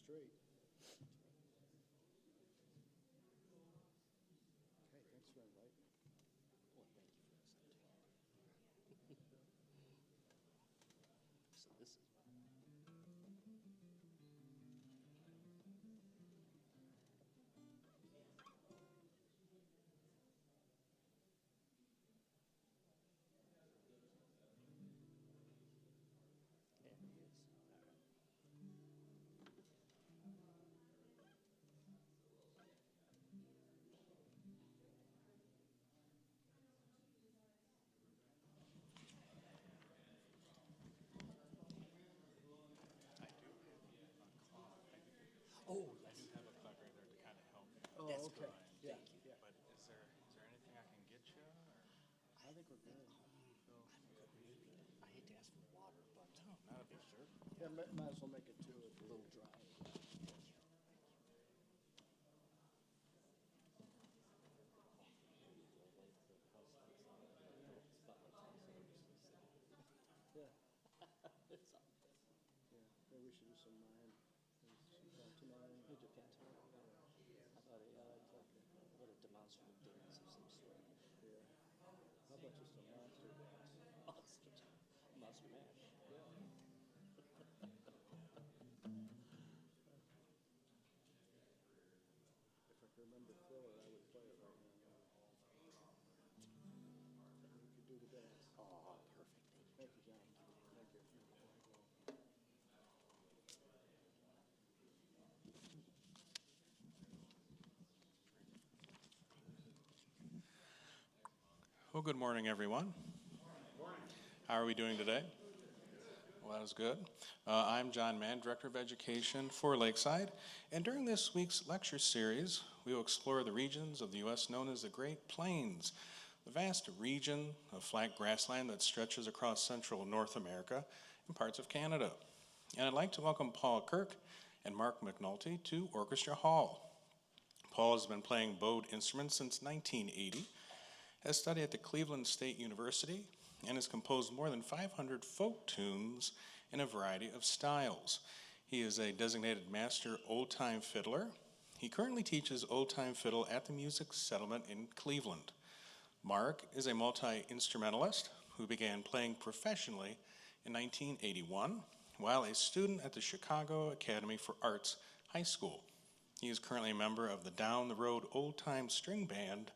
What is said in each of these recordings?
straight. Okay, thanks for inviting me. Well, thank you for accepting. So this is there he is. All right. I do have a clock. Oh, I yes. do have a clock right there to kind of help. Oh, That's okay. good. Yeah, Thank you. yeah. But is there anything I can get you? Or I think we're good. feel, I'm good. I hate to ask for water, but no, not a big sure. Yeah, might as well make it two if you're a little dry. Yeah, It's yeah. Maybe we should do some mime. Some pantomime. I thought I'd like a little demonstrative dance of some sort. Yeah. How about just a monster dance? Monster mash. Yeah. If I could remember Thriller, I would play it right now. And we could do the dance. Oh, perfect. Thank you, John. Thank you. well, good morning, everyone. How are we doing today? Well, that was good. I'm John Mann, Director of Education for Lakeside, and during this week's lecture series, we will explore the regions of the U.S. known as the Great Plains, the vast region of flat grassland that stretches across central North America and parts of Canada. And I'd like to welcome Paul Kirk and Mark McNulty to Orchestra Hall. Paul has been playing bowed instruments since 1980, has studied at the Cleveland State University, and has composed more than 500 folk tunes in a variety of styles. He is a designated master old-time fiddler. He currently teaches old-time fiddle at the Music Settlement in Cleveland. Mark is a multi-instrumentalist who began playing professionally in 1981 while a student at the Chicago Academy for Arts High School. He is currently a member of the Down the Road Old Time String Band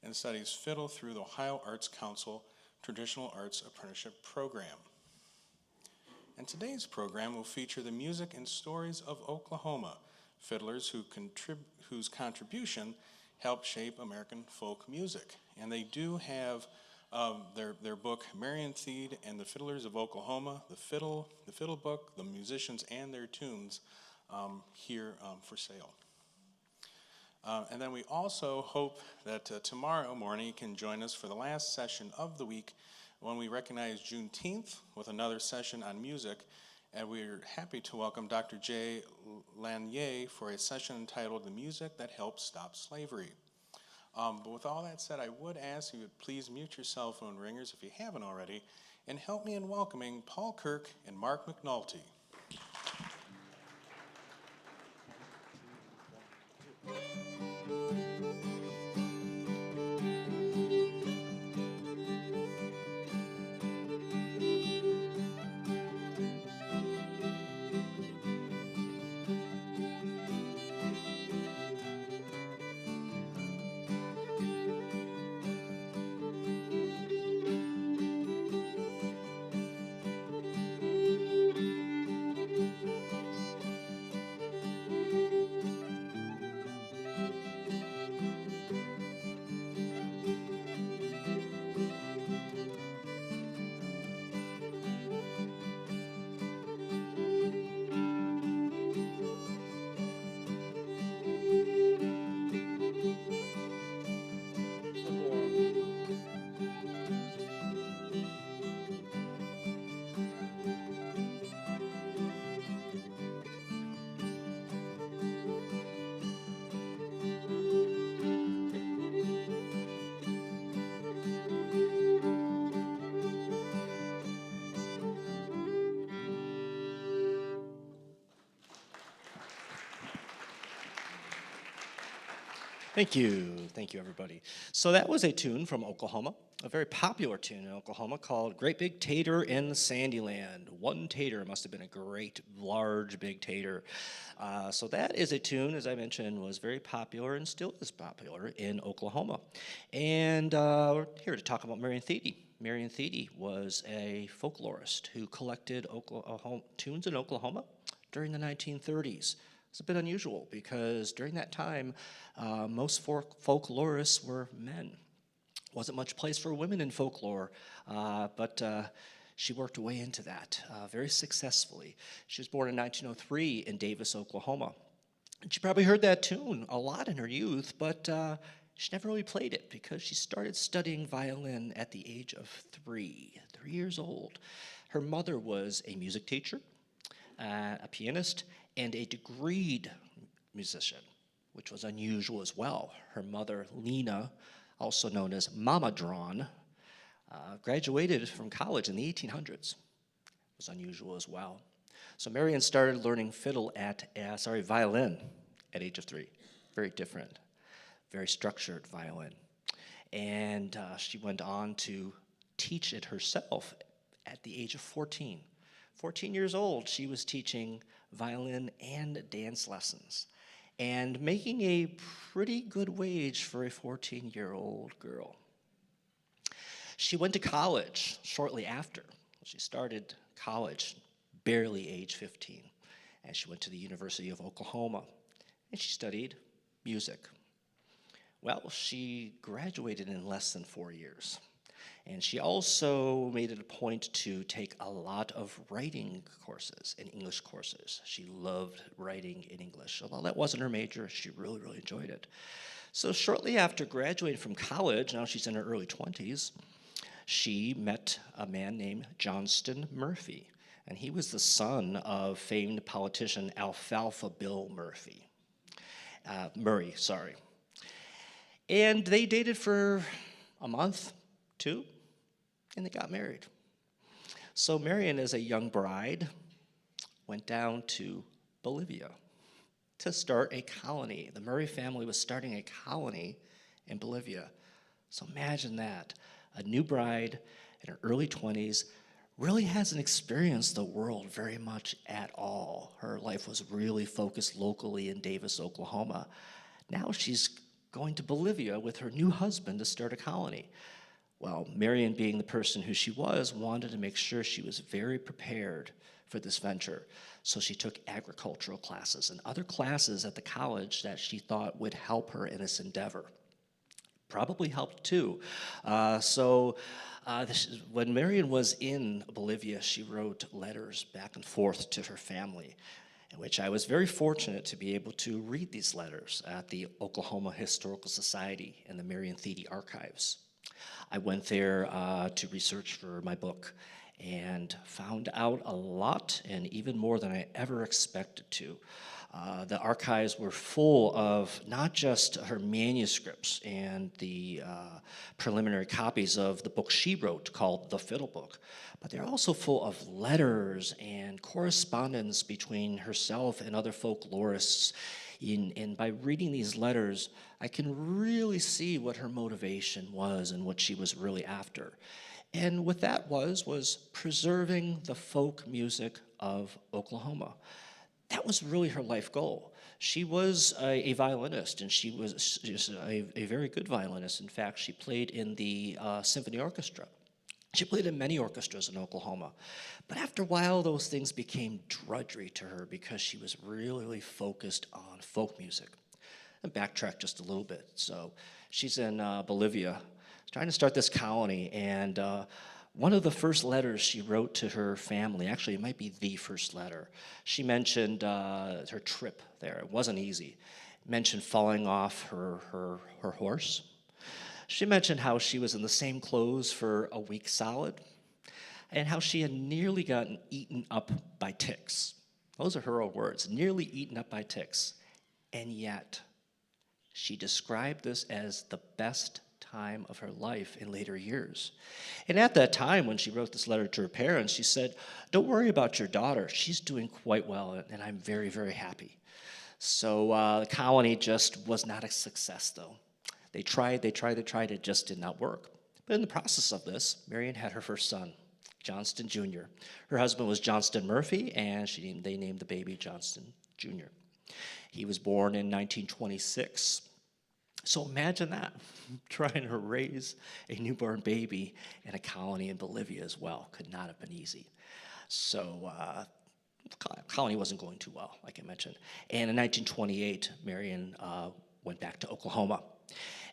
and studies fiddle through the Ohio Arts Council Traditional Arts Apprenticeship Program. And today's program will feature the music and stories of Oklahoma, fiddlers whose contribution helped shape American folk music. And they do have their book, Marion Theed and the Fiddlers of Oklahoma, the fiddle book, the musicians and their tunes here for sale. And then we also hope that tomorrow morning you can join us for the last session of the week when we recognize Juneteenth with another session on music. And we're happy to welcome Dr. Jay Lanier for a session entitled The Music That Helped Stop Slavery. But with all that said, I would ask you to please mute your cell phone ringers if you haven't already, and help me in welcoming Paul Kirk and Mark McNulty. Thank you, everybody. So that was a tune from Oklahoma, a very popular tune in Oklahoma called Great Big Tater in Sandyland. One tater must have been a great, large, big tater. So that is a tune, as I mentioned, was very popular and still is popular in Oklahoma. And we're here to talk about Marion Thiede. Marion Thiede was a folklorist who collected tunes in Oklahoma during the 1930s. It's a bit unusual because during that time, most folklorists were men. Wasn't much place for women in folklore, but she worked her way into that very successfully. She was born in 1903 in Davis, Oklahoma. And she probably heard that tune a lot in her youth, but she never really played it because she started studying violin at the age of 3 years old. Her mother was a music teacher, a pianist, and a degreed musician, which was unusual as well. Her mother, Lena, also known as Mama Drawn, graduated from college in the 1800s. It was unusual as well. So Marion started learning violin at age of 3. Very different, very structured violin. And she went on to teach it herself at the age of 14. 14 years old, she was teaching violin and dance lessons and making a pretty good wage for a 14-year-old girl. She went to college shortly after. She started college barely age 15, and she went to the University of Oklahoma, and she studied music. Well, she graduated in less than 4 years. And she also made it a point to take a lot of writing courses and English courses. She loved writing in English. Although that wasn't her major, she really, really enjoyed it. So shortly after graduating from college, now she's in her early 20s, she met a man named Johnston Murphy. And he was the son of famed politician Alfalfa Bill Murray. And they dated for a month, 2, and they got married. So Marion, as a young bride, went down to Bolivia to start a colony. The Murray family was starting a colony in Bolivia. So imagine that. A new bride in her early 20s really hasn't experienced the world very much at all. Her life was really focused locally in Davis, Oklahoma. Now she's going to Bolivia with her new husband to start a colony. Well, Marion, being the person who she was, wanted to make sure she was very prepared for this venture. So she took agricultural classes and other classes at the college that she thought would help her in this endeavor. Probably helped too. When Marion was in Bolivia, she wrote letters back and forth to her family, in which I was very fortunate to be able to read these letters at the Oklahoma Historical Society and the Marion Thiede Archives. I went there to research for my book and found out a lot, and even more than I ever expected to. The archives were full of not just her manuscripts and the preliminary copies of the book she wrote called The Fiddle Book, but they're also full of letters and correspondence between herself and other folklorists. And by reading these letters, I can really see what her motivation was and what she was really after. And what that was preserving the folk music of Oklahoma. That was really her life goal. She was a violinist, and she was a very good violinist. In fact, she played in the symphony orchestra. She played in many orchestras in Oklahoma. But after a while, those things became drudgery to her because she was really focused on folk music. And backtrack just a little bit. So she's in Bolivia, trying to start this colony, and one of the first letters she wrote to her family, actually it might be the first letter, she mentioned her trip there. It wasn't easy. Mentioned falling off her horse. She mentioned how she was in the same clothes for a week solid, and how she had nearly gotten eaten up by ticks. Those are her own words, nearly eaten up by ticks. And yet, she described this as the best time of her life in later years. And at that time, when she wrote this letter to her parents, she said, "Don't worry about your daughter. She's doing quite well, and I'm very, very happy." So the colony just was not a success, though. They tried, it just did not work. But in the process of this, Marion had her first son, Johnston Jr. Her husband was Johnston Murphy, and they named the baby Johnston Jr. He was born in 1926. So imagine that, trying to raise a newborn baby in a colony in Bolivia as well. Could not have been easy. So colony wasn't going too well, like I mentioned. And in 1928, Marion went back to Oklahoma.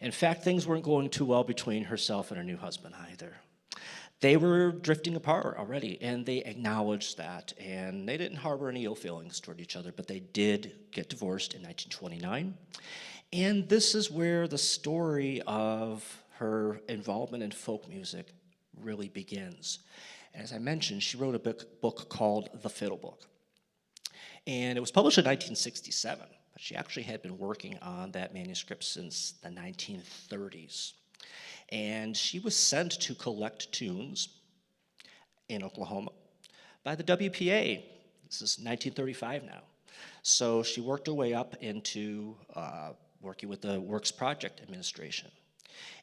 In fact, things weren't going too well between herself and her new husband either. They were drifting apart already, and they acknowledged that, and they didn't harbor any ill feelings toward each other, but they did get divorced in 1929. And this is where the story of her involvement in folk music really begins. As I mentioned, she wrote a book called The Fiddle Book. And it was published in 1967, but she actually had been working on that manuscript since the 1930s. And she was sent to collect tunes in Oklahoma by the WPA. This is 1935 now. So she worked her way up into working with the Works Project Administration.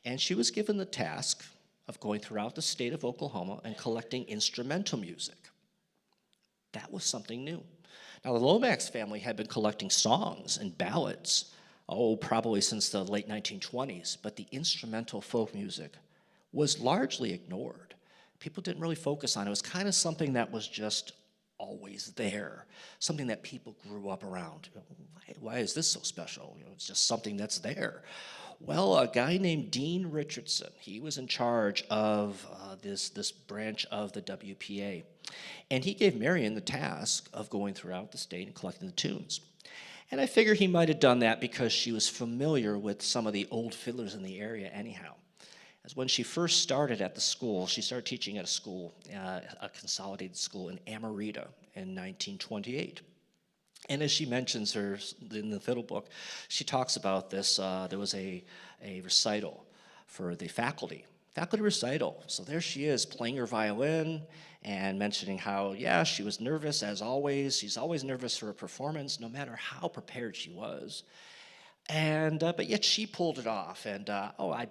And she was given the task of going throughout the state of Oklahoma and collecting instrumental music. That was something new. Now, the Lomax family had been collecting songs and ballads, probably since the late 1920s, but the instrumental folk music was largely ignored. People didn't really focus on it. It was kind of something that was just always there, something that people grew up around. Why is this so special? It's just something that's there. Well, a guy named Dean Richardson, he was in charge of this branch of the WPA. And he gave Marion the task of going throughout the state and collecting the tunes. And I figure he might have done that because she was familiar with some of the old fiddlers in the area anyhow. As when she first started at the school, she started teaching at a school, a consolidated school in Amarita in 1928. And as she mentions in the fiddle book, she talks about this. There was a recital for the faculty recital. So there she is playing her violin and mentioning how, yeah, she was nervous as always. She's always nervous for a performance, no matter how prepared she was. And but yet she pulled it off. And I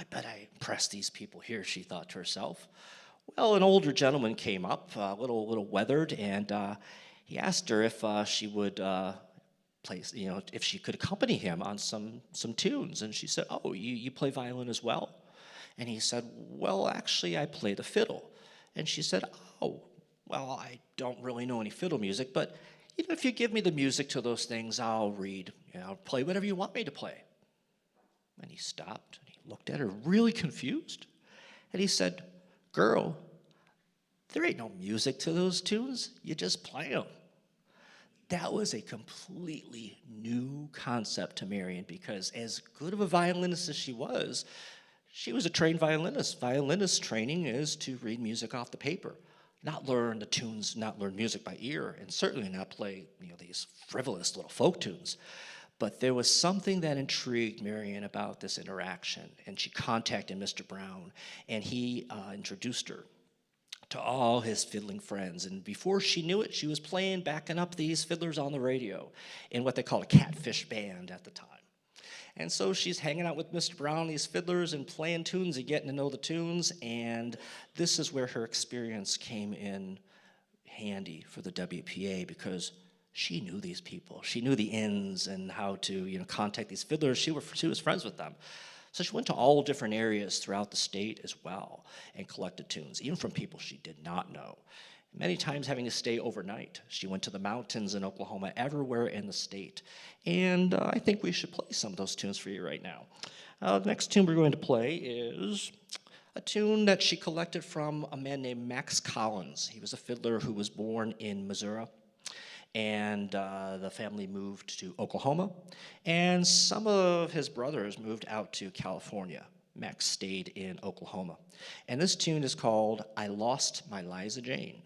bet I impressed these people here, she thought to herself. Well, an older gentleman came up, a little weathered, and he asked her if she would play, if she could accompany him on some tunes. And she said, "Oh, you play violin as well?" And he said, "Well, actually, I play the fiddle." And she said, "Oh, well, I don't really know any fiddle music, but if you give me the music to those things, I'll read. I'll play whatever you want me to play." And he stopped, and he looked at her really confused. And he said, "Girl, there ain't no music to those tunes. You just play them." That was a completely new concept to Marion, because as good of a violinist as she was a trained violinist. Violinist training is to read music off the paper, not learn the tunes, not learn music by ear, and certainly not play these frivolous little folk tunes. But there was something that intrigued Marion about this interaction, and she contacted Mr. Brown, and he introduced her to all his fiddling friends. And before she knew it, she was backing up these fiddlers on the radio in what they called a catfish band at the time. And so she's hanging out with Mr. Brown, these fiddlers, and playing tunes and getting to know the tunes. And this is where her experience came in handy for the WPA, because she knew these people. She knew the ins and how to contact these fiddlers. She was friends with them. So she went to all different areas throughout the state as well and collected tunes, even from people she did not know. Many times having to stay overnight. She went to the mountains in Oklahoma, everywhere in the state. And I think we should play some of those tunes for you right now. The next tune we're going to play is a tune that she collected from a man named Max Collins. He was a fiddler who was born in Missouri. And the family moved to Oklahoma. And some of his brothers moved out to California. Max stayed in Oklahoma. And this tune is called "I Lost My Liza Jane."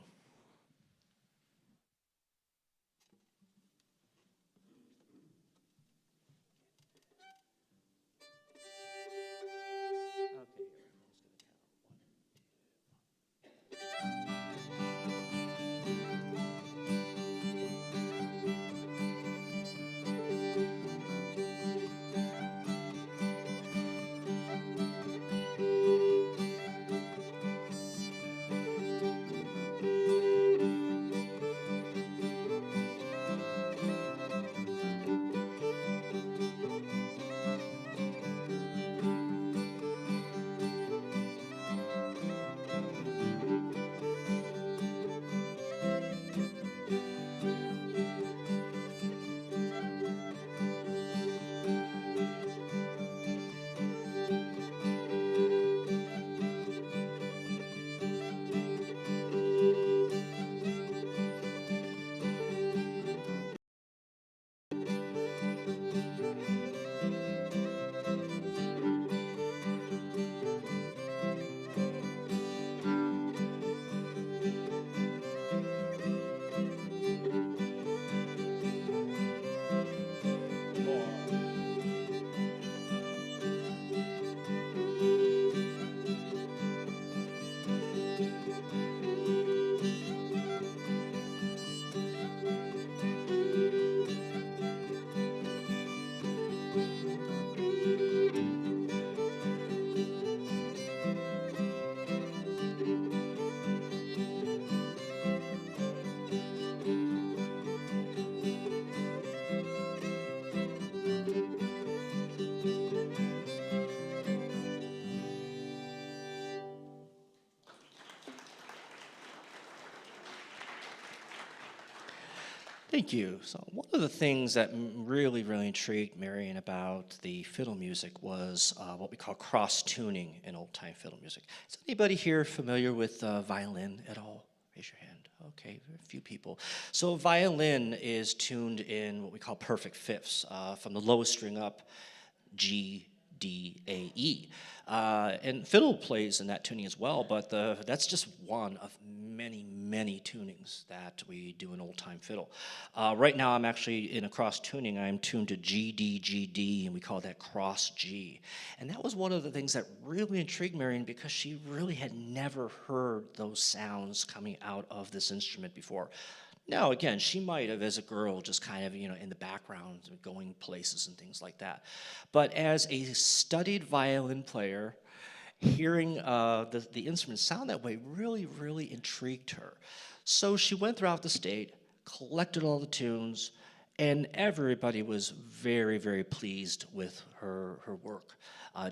Thank you. So one of the things that really, really intrigued Marion about the fiddle music was what we call cross-tuning in old-time fiddle music. Is anybody here familiar with violin at all? Raise your hand. Okay, a few people. So violin is tuned in what we call perfect fifths, from the lowest string up, G, D, A, E. And fiddle plays in that tuning as well, but that's just one of many, many tunings that we do in old-time fiddle. Right now I'm actually in a cross tuning. I'm tuned to G, D, G, D, and we call that cross G. And that was one of the things that really intrigued Marion because she really had never heard those sounds coming out of this instrument before. Now, again, she might have, as a girl, just kind of, in the background, going places and things like that. But as a studied violin player, hearing the instrument sound that way really, really intrigued her. So she went throughout the state, collected all the tunes, and everybody was very, very pleased with her work.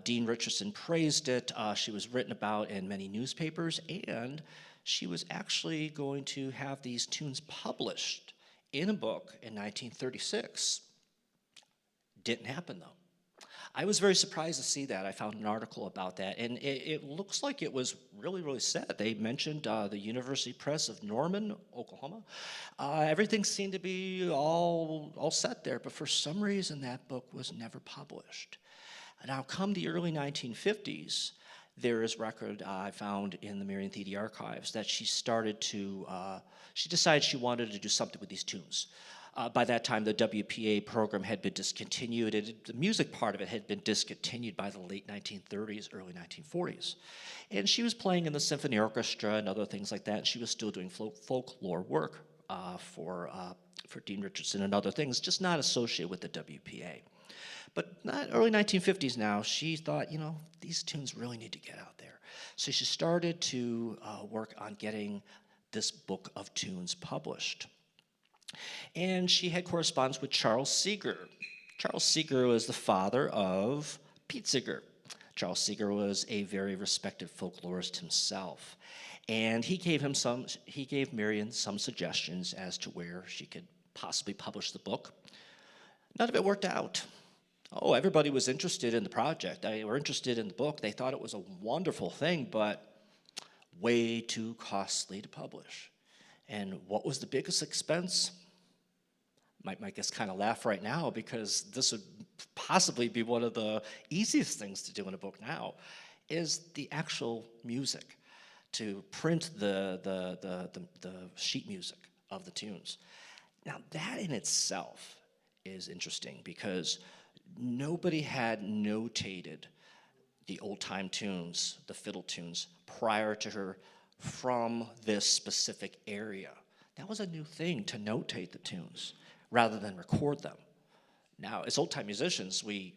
Dean Richardson praised it. She was written about in many newspapers, and she was actually going to have these tunes published in a book in 1936. Didn't happen, though. I was very surprised to see that. I found an article about that, and it looks like it was really, really sad. They mentioned the University Press of Norman, Oklahoma. Everything seemed to be all set there, but for some reason that book was never published. Now, come the early 1950s, there is record I found in the Marion Thede archives that she decided she wanted to do something with these tunes. By that time, the WPA program had been discontinued. The music part of it had been discontinued by the late 1930s, early 1940s. And she was playing in the symphony orchestra and other things like that, and she was still doing folklore work for Dean Richardson and other things, just not associated with the WPA. But not early 1950s now, she thought, these tunes really need to get out there. So she started to work on getting this book of tunes published. And she had correspondence with Charles Seeger. Charles Seeger was the father of Pete Seeger. Charles Seeger was a very respected folklorist himself. And he gave Marion some suggestions as to where she could possibly publish the book. None of it worked out. Oh, everybody was interested in the project. They were interested in the book. They thought it was a wonderful thing, but way too costly to publish. And what was the biggest expense? Might just kind of laugh right now because this would possibly be one of the easiest things to do in a book now, is the actual music, to print the sheet music of the tunes. Now that in itself is interesting because nobody had notated the old-time tunes, the fiddle tunes, prior to her from this specific area. That was a new thing, to notate the tunes rather than record them. Now, as old-time musicians, we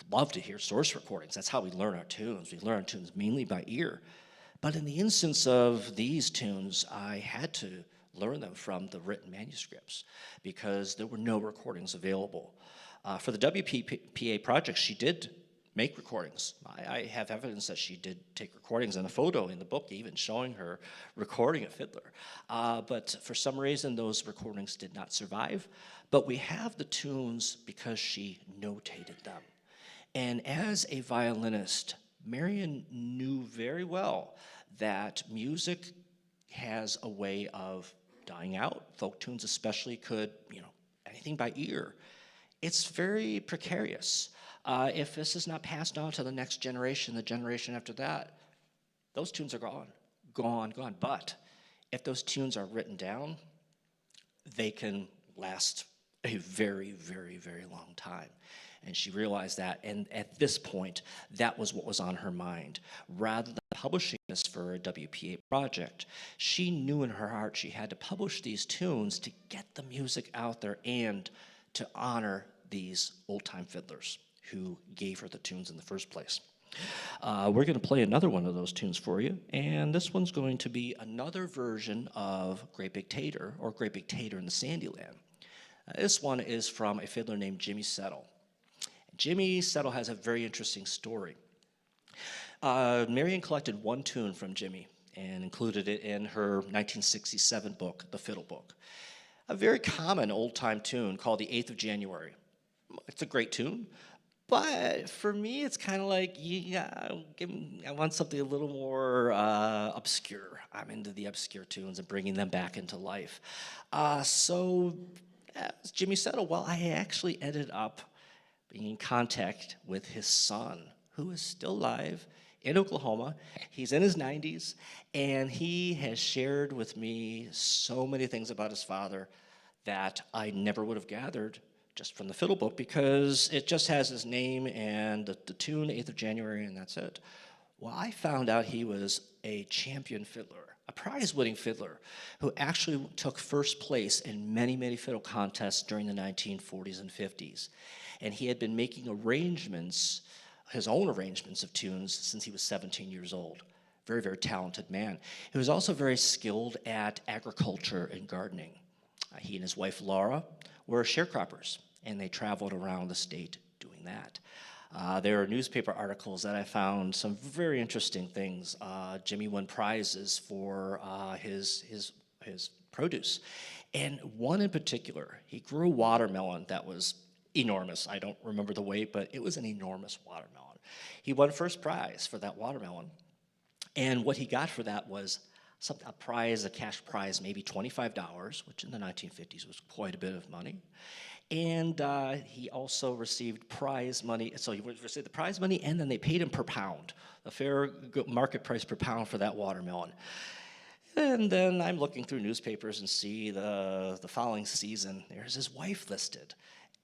love to hear source recordings. That's how we learn our tunes. We learn tunes mainly by ear. But in the instance of these tunes, I had to learn them from the written manuscripts because there were no recordings available. For the WPA project, she did make recordings. I have evidence that she did take recordings, and a photo in the book even showing her recording a fiddler. But for some reason, those recordings did not survive. But we have the tunes because she notated them. And as a violinist, Marion knew very well that music has a way of dying out. Folk tunes especially could, anything by ear. It's very precarious. If this is not passed on to the next generation, the generation after that, those tunes are gone. But if those tunes are written down, they can last a very, very, very long time. And she realized that, and at this point, that was what was on her mind. Rather than publishing this for a WPA project, she knew in her heart she had to publish these tunes to get the music out there and to honor these old-time fiddlers who gave her the tunes in the first place. We're going to play another one of those tunes for you, and this one's going to be another version of Great Big Tater, or Great Big Tater in the Sandyland. This one is from a fiddler named Jimmy Settle. Jimmy Settle has a very interesting story. Marion collected one tune from Jimmy, and included it in her 1967 book, The Fiddle Book. A very common old-time tune called The 8th of January. It's a great tune, but for me, it's kind of like, yeah, I want something a little more obscure. I'm into the obscure tunes and bringing them back into life. So, as Jimmy Settle, well, I actually ended up being in contact with his son, who is still alive in Oklahoma. He's in his 90s, and he has shared with me so many things about his father that I never would have gathered just from the fiddle book, because it just has his name and the tune, 8th of January, and that's it. Well, I found out he was a champion fiddler, a prize-winning fiddler, who actually took first place in many, many fiddle contests during the 1940s and 50s. And he had been making arrangements, his own arrangements of tunes, since he was 17 years old. Very, very talented man. He was also very skilled at agriculture and gardening. He and his wife, Laura, were sharecroppers, and they traveled around the state doing that. There are newspaper articles that I found some very interesting things. Jimmy won prizes for his produce. And one in particular, he grew a watermelon that was enormous. I don't remember the weight, but it was an enormous watermelon. He won first prize for that watermelon. And what he got for that was a prize, a cash prize, maybe $25, which in the 1950s was quite a bit of money. And he also received prize money. So he received the prize money, and then they paid him per pound, a fair market price per pound for that watermelon. And then I'm looking through newspapers and see the following season, there's his wife listed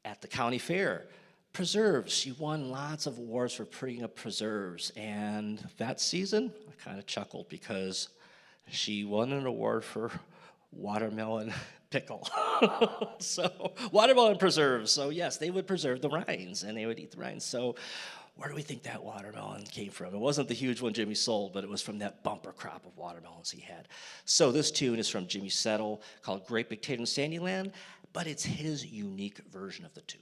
at the county fair. Preserves. She won lots of awards for putting up preserves. And that season, I kind of chuckled because she won an award for watermelon pickle. So, watermelon preserves. So, yes, they would preserve the rinds, and they would eat the rinds. So, where do we think that watermelon came from? It wasn't the huge one Jimmy sold, but it was from that bumper crop of watermelons he had. So, this tune is from Jimmy Settle called Great Big Tater in Sandyland, but it's his unique version of the tune.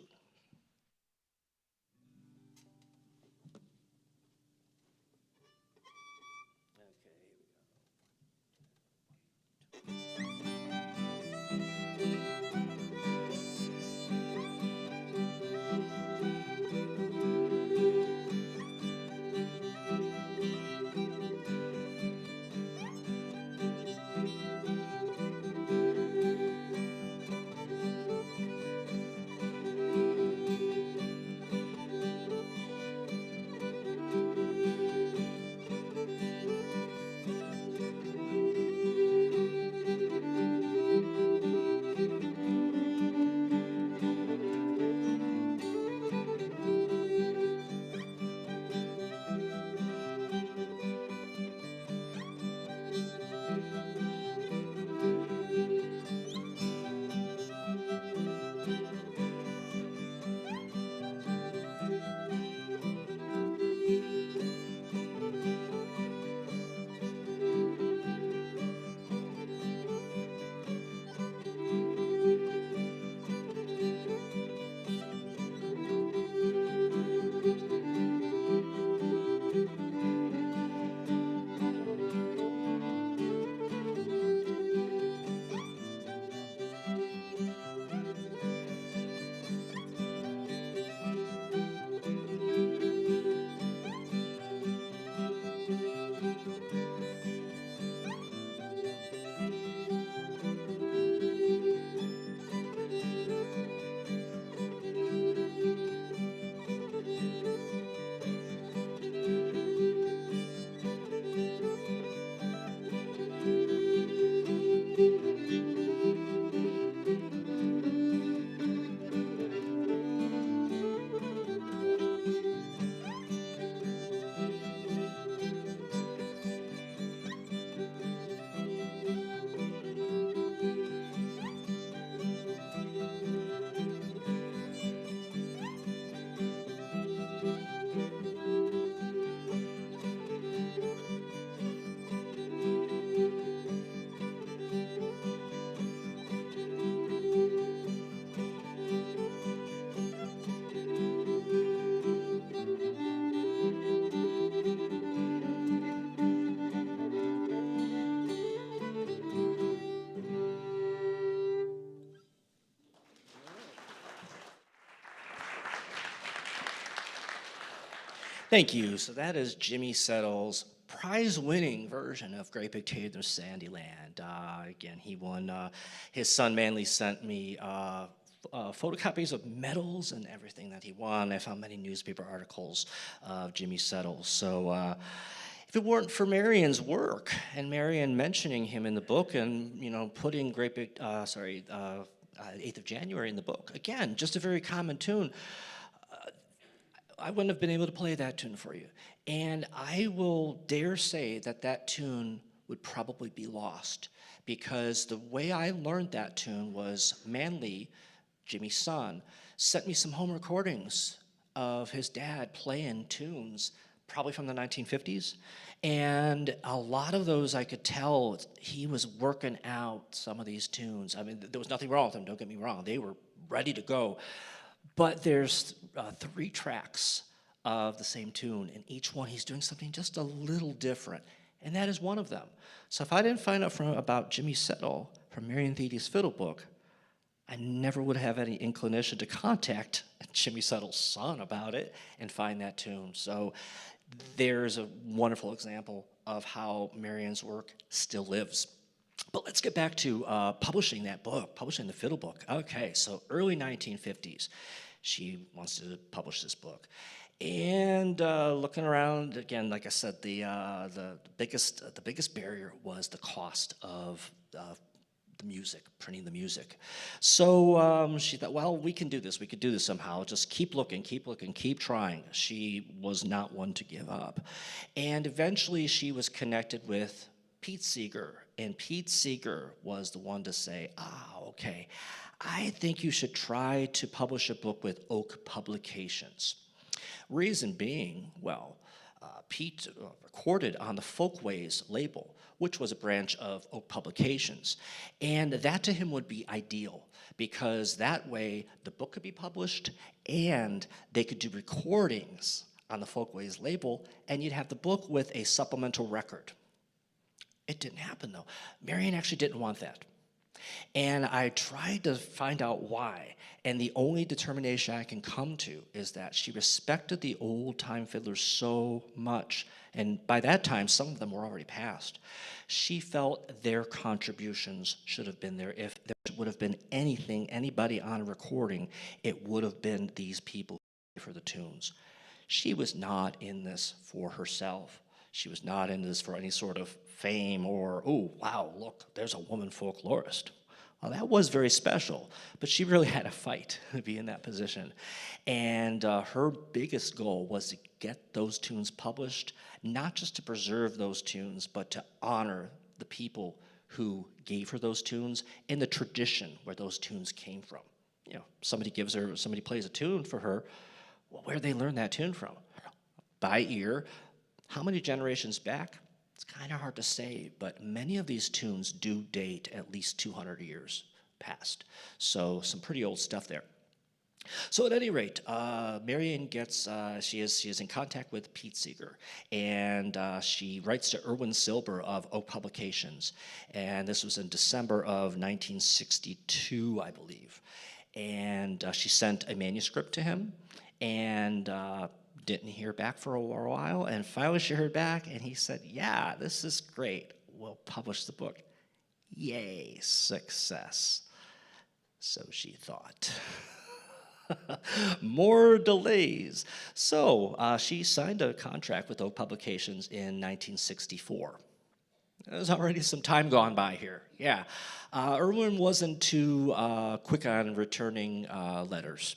Thank you. So that is Jimmy Settle's prize-winning version of Great Big Tater in Sandyland. Again, he won. His son Manly sent me photocopies of medals and everything that he won. I found many newspaper articles of Jimmy Settle. So if it weren't for Marion's work and Marion mentioning him in the book and putting Great Big 8th of January in the book, again, just a very common tune. I wouldn't have been able to play that tune for you. And I will dare say that that tune would probably be lost, because the way I learned that tune was Manly, Jimmy's son, sent me some home recordings of his dad playing tunes, probably from the 1950s. And a lot of those I could tell he was working out some of these tunes. I mean, there was nothing wrong with them, don't get me wrong. They were ready to go. But there's 3 tracks of the same tune, and each one he's doing something just a little different, and that is one of them. So if I didn't find out about Jimmy Settle from Marion Thedy's fiddle book, I never would have any inclination to contact Jimmy Settle's son about it and find that tune. So there's a wonderful example of how Marion's work still lives. But let's get back to publishing that book, publishing the fiddle book. Okay, so early 1950s, she wants to publish this book. And looking around, again, like I said, the biggest barrier was the cost of the music, printing the music. So she thought, well, we can do this. We could do this somehow. Just keep looking, keep trying. She was not one to give up. And eventually she was connected with Pete Seeger, and Pete Seeger was the one to say, okay, I think you should try to publish a book with Oak Publications. Reason being, well, Pete recorded on the Folkways label, which was a branch of Oak Publications, and that to him would be ideal, because that way the book could be published and they could do recordings on the Folkways label, and you'd have the book with a supplemental record. It didn't happen, though. Marion actually didn't want that. And I tried to find out why, and the only determination I can come to is that she respected the old-time fiddlers so much, and by that time, some of them were already passed. She felt their contributions should have been there. If there would have been anybody on a recording, it would have been these people for the tunes. She was not in this for herself. She was not in this for any sort of fame or, oh, wow, look, there's a woman folklorist. Well, that was very special, but she really had a fight to be in that position. And her biggest goal was to get those tunes published, not just to preserve those tunes, but to honor the people who gave her those tunes and the tradition where those tunes came from. You know, somebody plays a tune for her. Well, where did they learn that tune from? By ear. How many generations back? It's kind of hard to say, but many of these tunes do date at least 200 years past. So some pretty old stuff there. So at any rate, Marion gets, she is in contact with Pete Seeger, and she writes to Erwin Silber of Oak Publications, and this was in December of 1962, I believe. And she sent a manuscript to him, and didn't hear back for a while, and finally she heard back, and he said, yeah, this is great. We'll publish the book. Yay, success. So she thought. More delays. So she signed a contract with Oak Publications in 1964. There's already some time gone by here. Yeah. Erwin wasn't too quick on returning letters.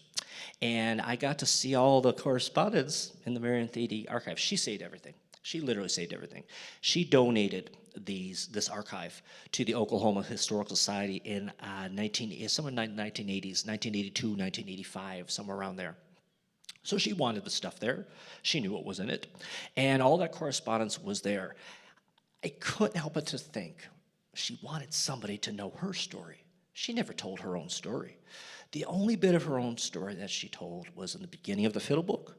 And I got to see all the correspondence in the Marion Thede archive. She saved everything. She literally saved everything. She donated this archive to the Oklahoma Historical Society in somewhere in the 1980s, 1982, 1985, somewhere around there. So she wanted the stuff there. She knew what was in it. And all that correspondence was there. I couldn't help but to think she wanted somebody to know her story. She never told her own story. The only bit of her own story that she told was in the beginning of the fiddle book,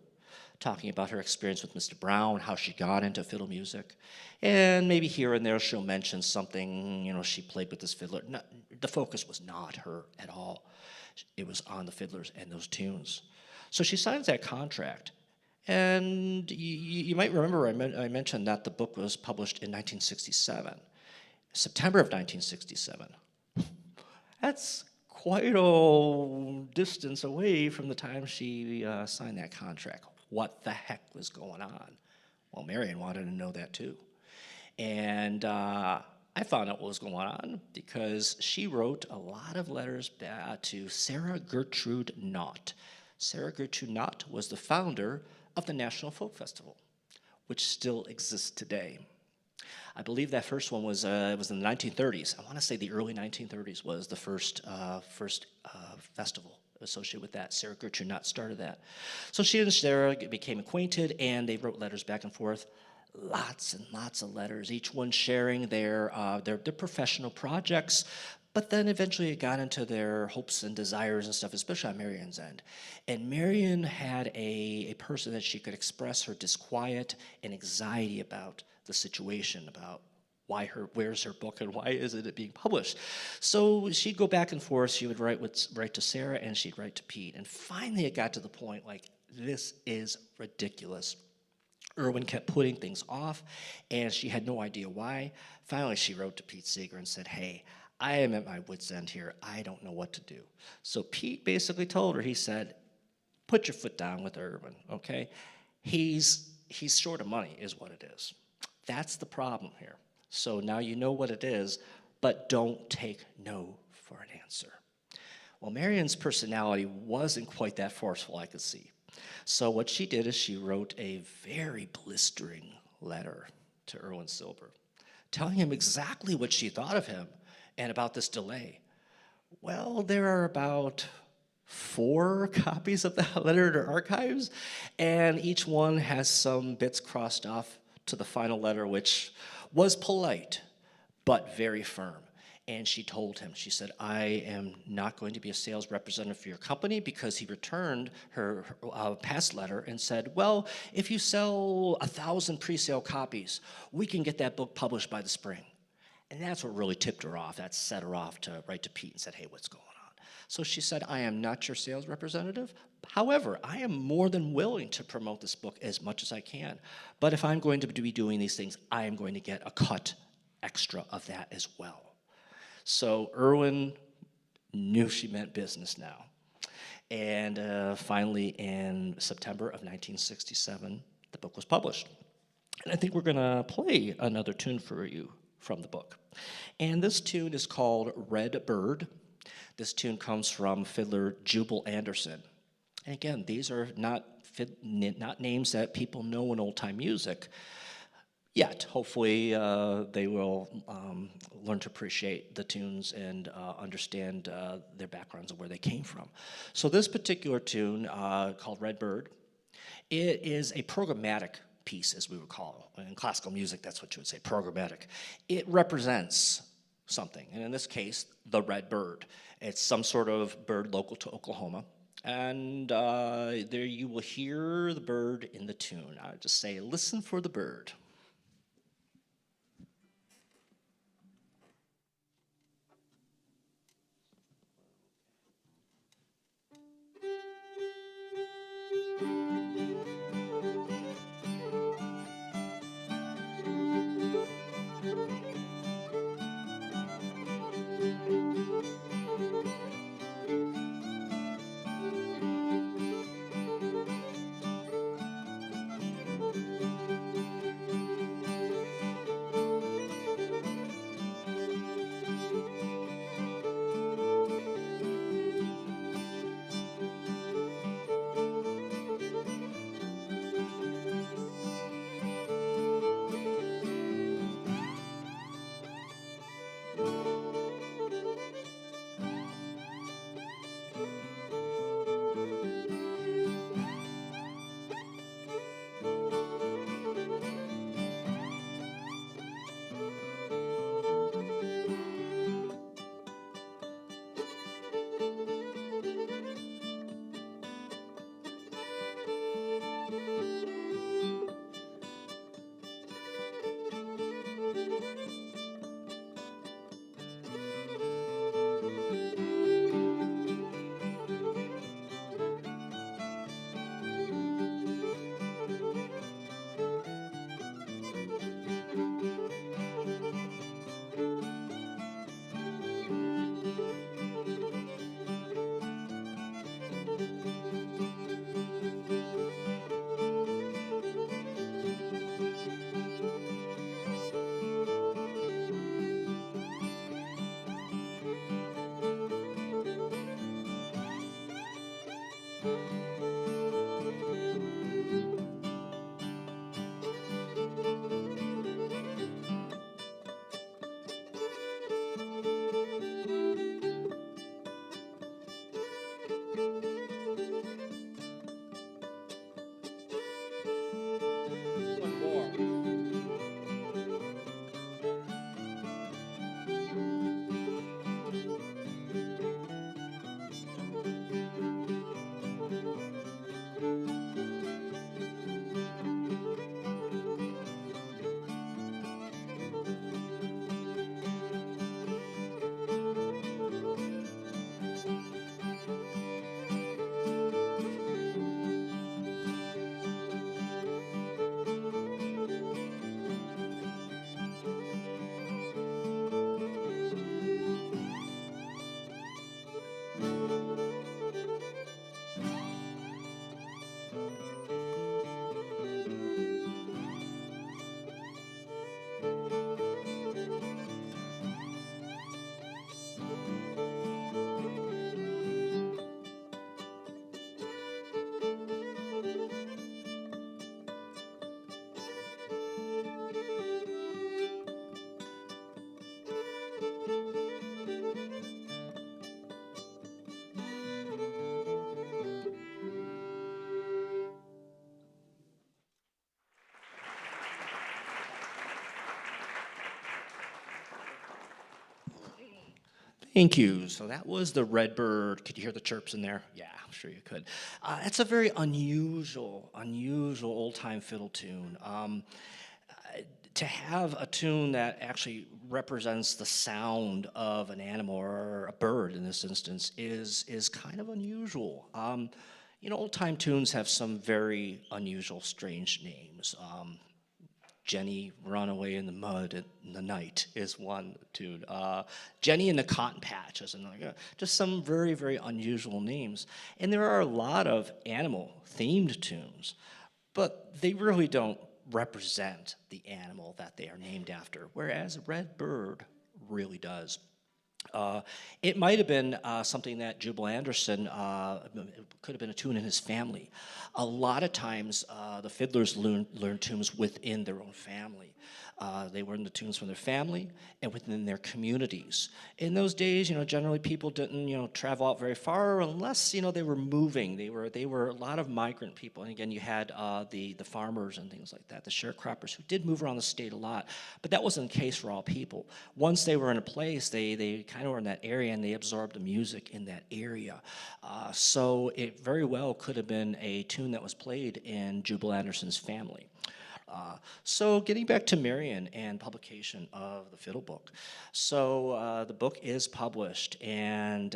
talking about her experience with Mr. Brown, how she got into fiddle music, and maybe here and there she'll mention something, she played with this fiddler. No, the focus was not her at all. It was on the fiddlers and those tunes. So she signs that contract, And you might remember I mentioned that the book was published in 1967, September of 1967. That's quite a distance away from the time she signed that contract. What the heck was going on? Well, Marion wanted to know that too. And I found out what was going on because she wrote a lot of letters to Sarah Gertrude Knott. Sarah Gertrude Knott was the founder of the National Folk Festival, which still exists today. I believe that first one was it was in the 1930s. I want to say the early 1930s was the first festival associated with that. Sarah Gertrude Knott started that. So she and Sarah became acquainted, and they wrote letters back and forth. Lots and lots of letters, each one sharing their professional projects, but then eventually it got into their hopes and desires and stuff, especially on Marion's end. And Marion had a person that she could express her disquiet and anxiety about the situation, about where's her book and why isn't it being published. So she'd go back and forth. She would write to Sarah and she'd write to Pete. And finally it got to the point like, this is ridiculous. Irwin kept putting things off, and she had no idea why. Finally, she wrote to Pete Seeger and said, hey, I am at my wit's end here. I don't know what to do. So Pete basically told her, he said, put your foot down with Irwin, okay? He's short of money is what it is. That's the problem here. So now you know what it is, but don't take no for an answer. Well, Marion's personality wasn't quite that forceful, I could see. So what she did is she wrote a very blistering letter to Irwin Silber, telling him exactly what she thought of him and about this delay. Well, there are about 4 copies of that letter in her archives, and each one has some bits crossed off to the final letter, which was polite, but very firm. And she told him, she said, I am not going to be a sales representative for your company, because he returned her past letter and said, well, if you sell 1,000 pre-sale copies, we can get that book published by the spring. And that's what really tipped her off. That set her off to write to Pete and said, hey, what's going on? So she said, I am not your sales representative. However, I am more than willing to promote this book as much as I can. But if I'm going to be doing these things, I am going to get a cut extra of that as well. So Irwin knew she meant business now. And finally, in September of 1967, the book was published. And I think we're going to play another tune for you from the book. And this tune is called Red Bird. This tune comes from fiddler Jubal Anderson. And again, these are not names that people know in old-time music yet. Hopefully they will learn to appreciate the tunes and understand their backgrounds and where they came from. So this particular tune called Red Bird, it is a programmatic piece, as we would call it. In classical music, that's what you would say, programmatic. It represents something, and in this case, the red bird. It's some sort of bird local to Oklahoma. And there you will hear the bird in the tune. I would just say, listen for the bird. Thank you. So that was the Redbird. Could you hear the chirps in there? Yeah, I'm sure you could. It's a very unusual old-time fiddle tune. To have a tune that actually represents the sound of an animal or a bird in this instance is kind of unusual. Old-time tunes have some very unusual, strange names. Jenny Run Away in the Mud in the Night is one tune. Jenny and the Cotton Patch is another. Just some very, very unusual names. And there are a lot of animal-themed tunes, but they really don't represent the animal that they are named after, whereas Red Bird really does. It might have been something that Jubal Anderson, could have been a tune in his family. A lot of times, the fiddlers learn tunes within their own family. They learned the tunes from their family and within their communities. In those days, generally people didn't, travel out very far unless, they were moving. They were a lot of migrant people. And again, you had the farmers and things like that, the sharecroppers who did move around the state a lot. But that wasn't the case for all people. Once they were in a place, they kind of were in that area and they absorbed the music in that area. So it very well could have been a tune that was played in Jubal Anderson's family. So getting back to Marion and publication of the Fiddle Book. So the book is published and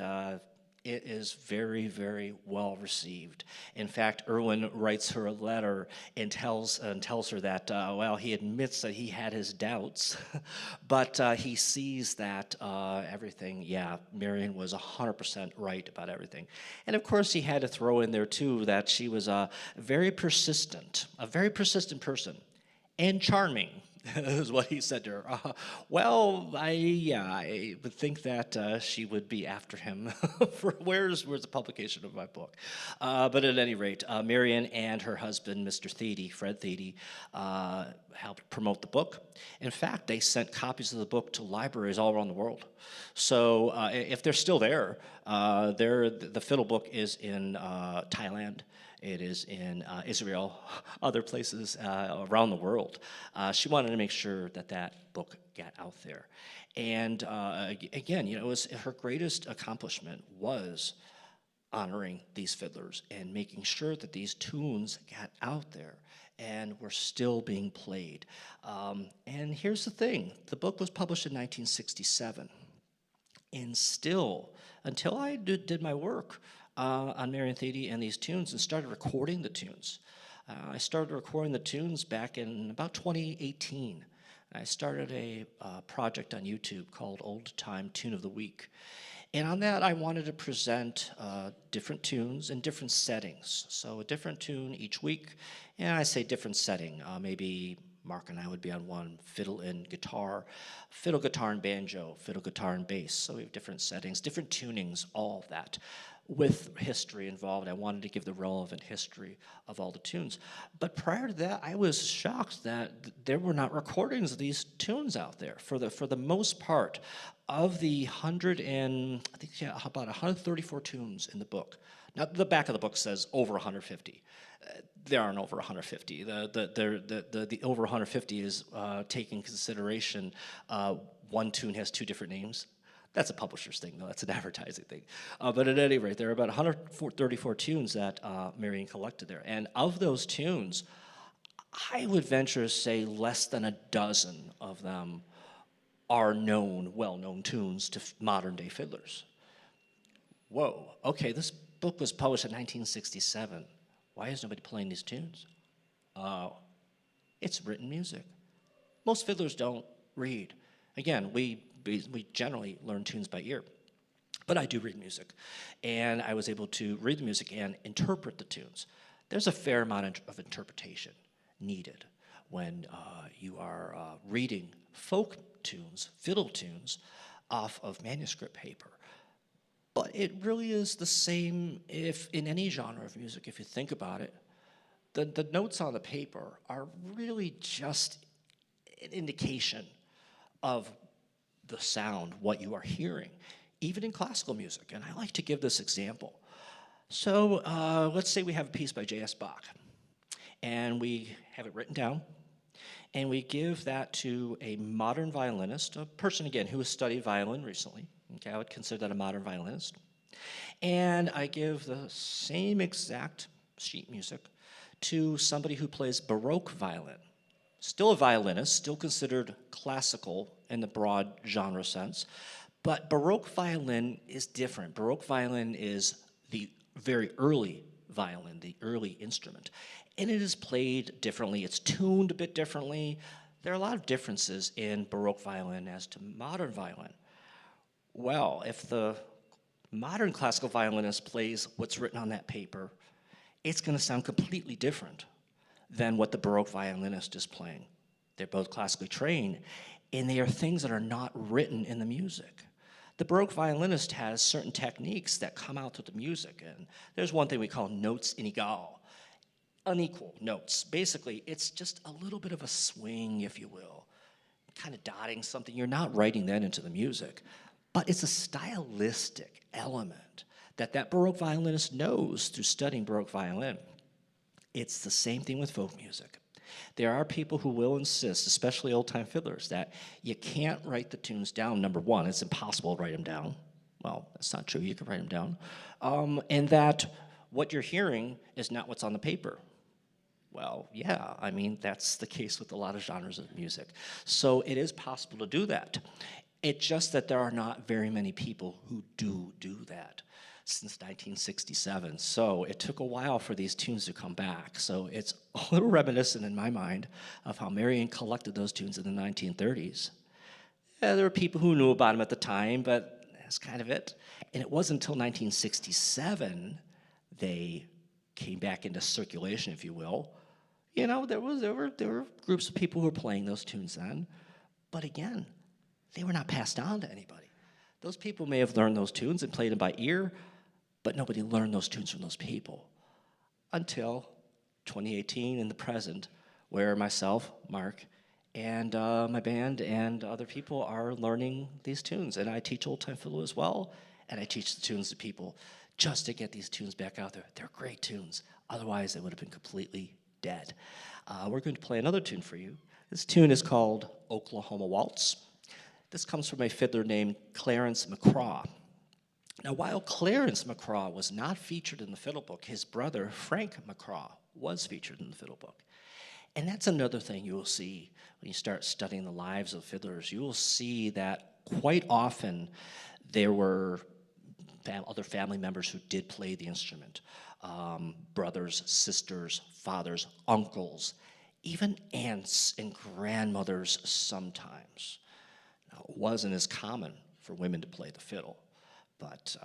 it is very, very well received. In fact, Irwin writes her a letter and tells her that, he admits that he had his doubts, but he sees that everything, Marion was 100% right about everything. And of course, he had to throw in there, too, that she was a very persistent person. And charming, is what he said to her. I would think that she would be after him. Where's the publication of my book? But at any rate, Marion and her husband, Mr. Thede, Fred Thede, helped promote the book. In fact, they sent copies of the book to libraries all around the world. So if they're still there, the Fiddle Book is in Thailand. It is in Israel, other places around the world. She wanted to make sure that book got out there. And again, it was her greatest accomplishment was honoring these fiddlers and making sure that these tunes got out there and were still being played. And here's the thing. The book was published in 1967. And still, until I did my work on Marion Thede and these tunes and started recording the tunes. I started recording the tunes back in about 2018. I started a project on YouTube called Old Time Tune of the Week. And on that, I wanted to present different tunes in different settings. So a different tune each week, and I say different setting. Maybe Mark and I would be on one, fiddle and guitar, fiddle, guitar, and banjo, fiddle, guitar, and bass. So we have different settings, different tunings, all of that. With history involved, I wanted to give the relevant history of all the tunes. But prior to that, I was shocked that there were not recordings of these tunes out there. For the most part, of the about 134 tunes in the book. Now, the back of the book says over 150. There aren't over 150. The over 150 is taking consideration one tune has two different names. That's a publisher's thing, though. That's an advertising thing. But at any rate, there are about 134 tunes that Marion collected there. And of those tunes, I would venture to say less than a dozen of them are well-known tunes to modern-day fiddlers. Whoa, okay, this book was published in 1967. Why is nobody playing these tunes? It's written music. Most fiddlers don't read. Again, we generally learn tunes by ear. But I do read music. And I was able to read the music and interpret the tunes. There's a fair amount of interpretation needed when you are reading folk tunes, fiddle tunes, off of manuscript paper. But it really is the same if in any genre of music, if you think about it. The notes on the paper are really just an indication of the sound, what you are hearing, even in classical music. And I like to give this example. So let's say we have a piece by J.S. Bach, and we have it written down, and we give that to a modern violinist, a person, again, who has studied violin recently, Okay, I would consider that a modern violinist. And I give the same exact sheet music to somebody who plays Baroque violin. Still a violinist, still considered classical in the broad genre sense, but Baroque violin is different. Baroque violin is the very early violin, the early instrument, and it is played differently. It's tuned a bit differently. There are a lot of differences in Baroque violin as to modern violin. Well, if the modern classical violinist plays what's written on that paper, it's going to sound completely different than what the Baroque violinist is playing. They're both classically trained, and they are things that are not written in the music. The Baroque violinist has certain techniques that come out to the music, and there's one thing we call notes inégal, unequal notes. Basically, it's just a little bit of a swing, if you will, kind of dotting something. You're not writing that into the music, but it's a stylistic element that Baroque violinist knows through studying Baroque violin. It's the same thing with folk music. There are people who will insist, especially old-time fiddlers, that you can't write the tunes down. Number one, it's impossible to write them down. Well, that's not true. You can write them down. And that what you're hearing is not what's on the paper. Well, yeah, I mean, that's the case with a lot of genres of music. So it is possible to do that. It's just that there are not very many people who do that since 1967. So it took a while for these tunes to come back. So it's a little reminiscent in my mind of how Marion collected those tunes in the 1930s. Yeah, there were people who knew about them at the time, but that's kind of it. And it wasn't until 1967 they came back into circulation, if you will. You know, there were groups of people who were playing those tunes then, but again, they were not passed on to anybody. Those people may have learned those tunes and played them by ear, but nobody learned those tunes from those people until 2018 in the present, where myself, Mark, and my band and other people are learning these tunes. And I teach old-time fiddle as well, and I teach the tunes to people just to get these tunes back out there. They're great tunes. Otherwise, they would have been completely dead. We're going to play another tune for you. This tune is called Oklahoma Waltz. This comes from a fiddler named Clarence McCraw. Now, while Clarence McCraw was not featured in the fiddle book, his brother, Frank McCraw, was featured in the fiddle book. And that's another thing you will see when you start studying the lives of fiddlers. You will see that quite often there were other family members who did play the instrument. Brothers, sisters, fathers, uncles, even aunts and grandmothers sometimes. Now, it wasn't as common for women to play the fiddle, but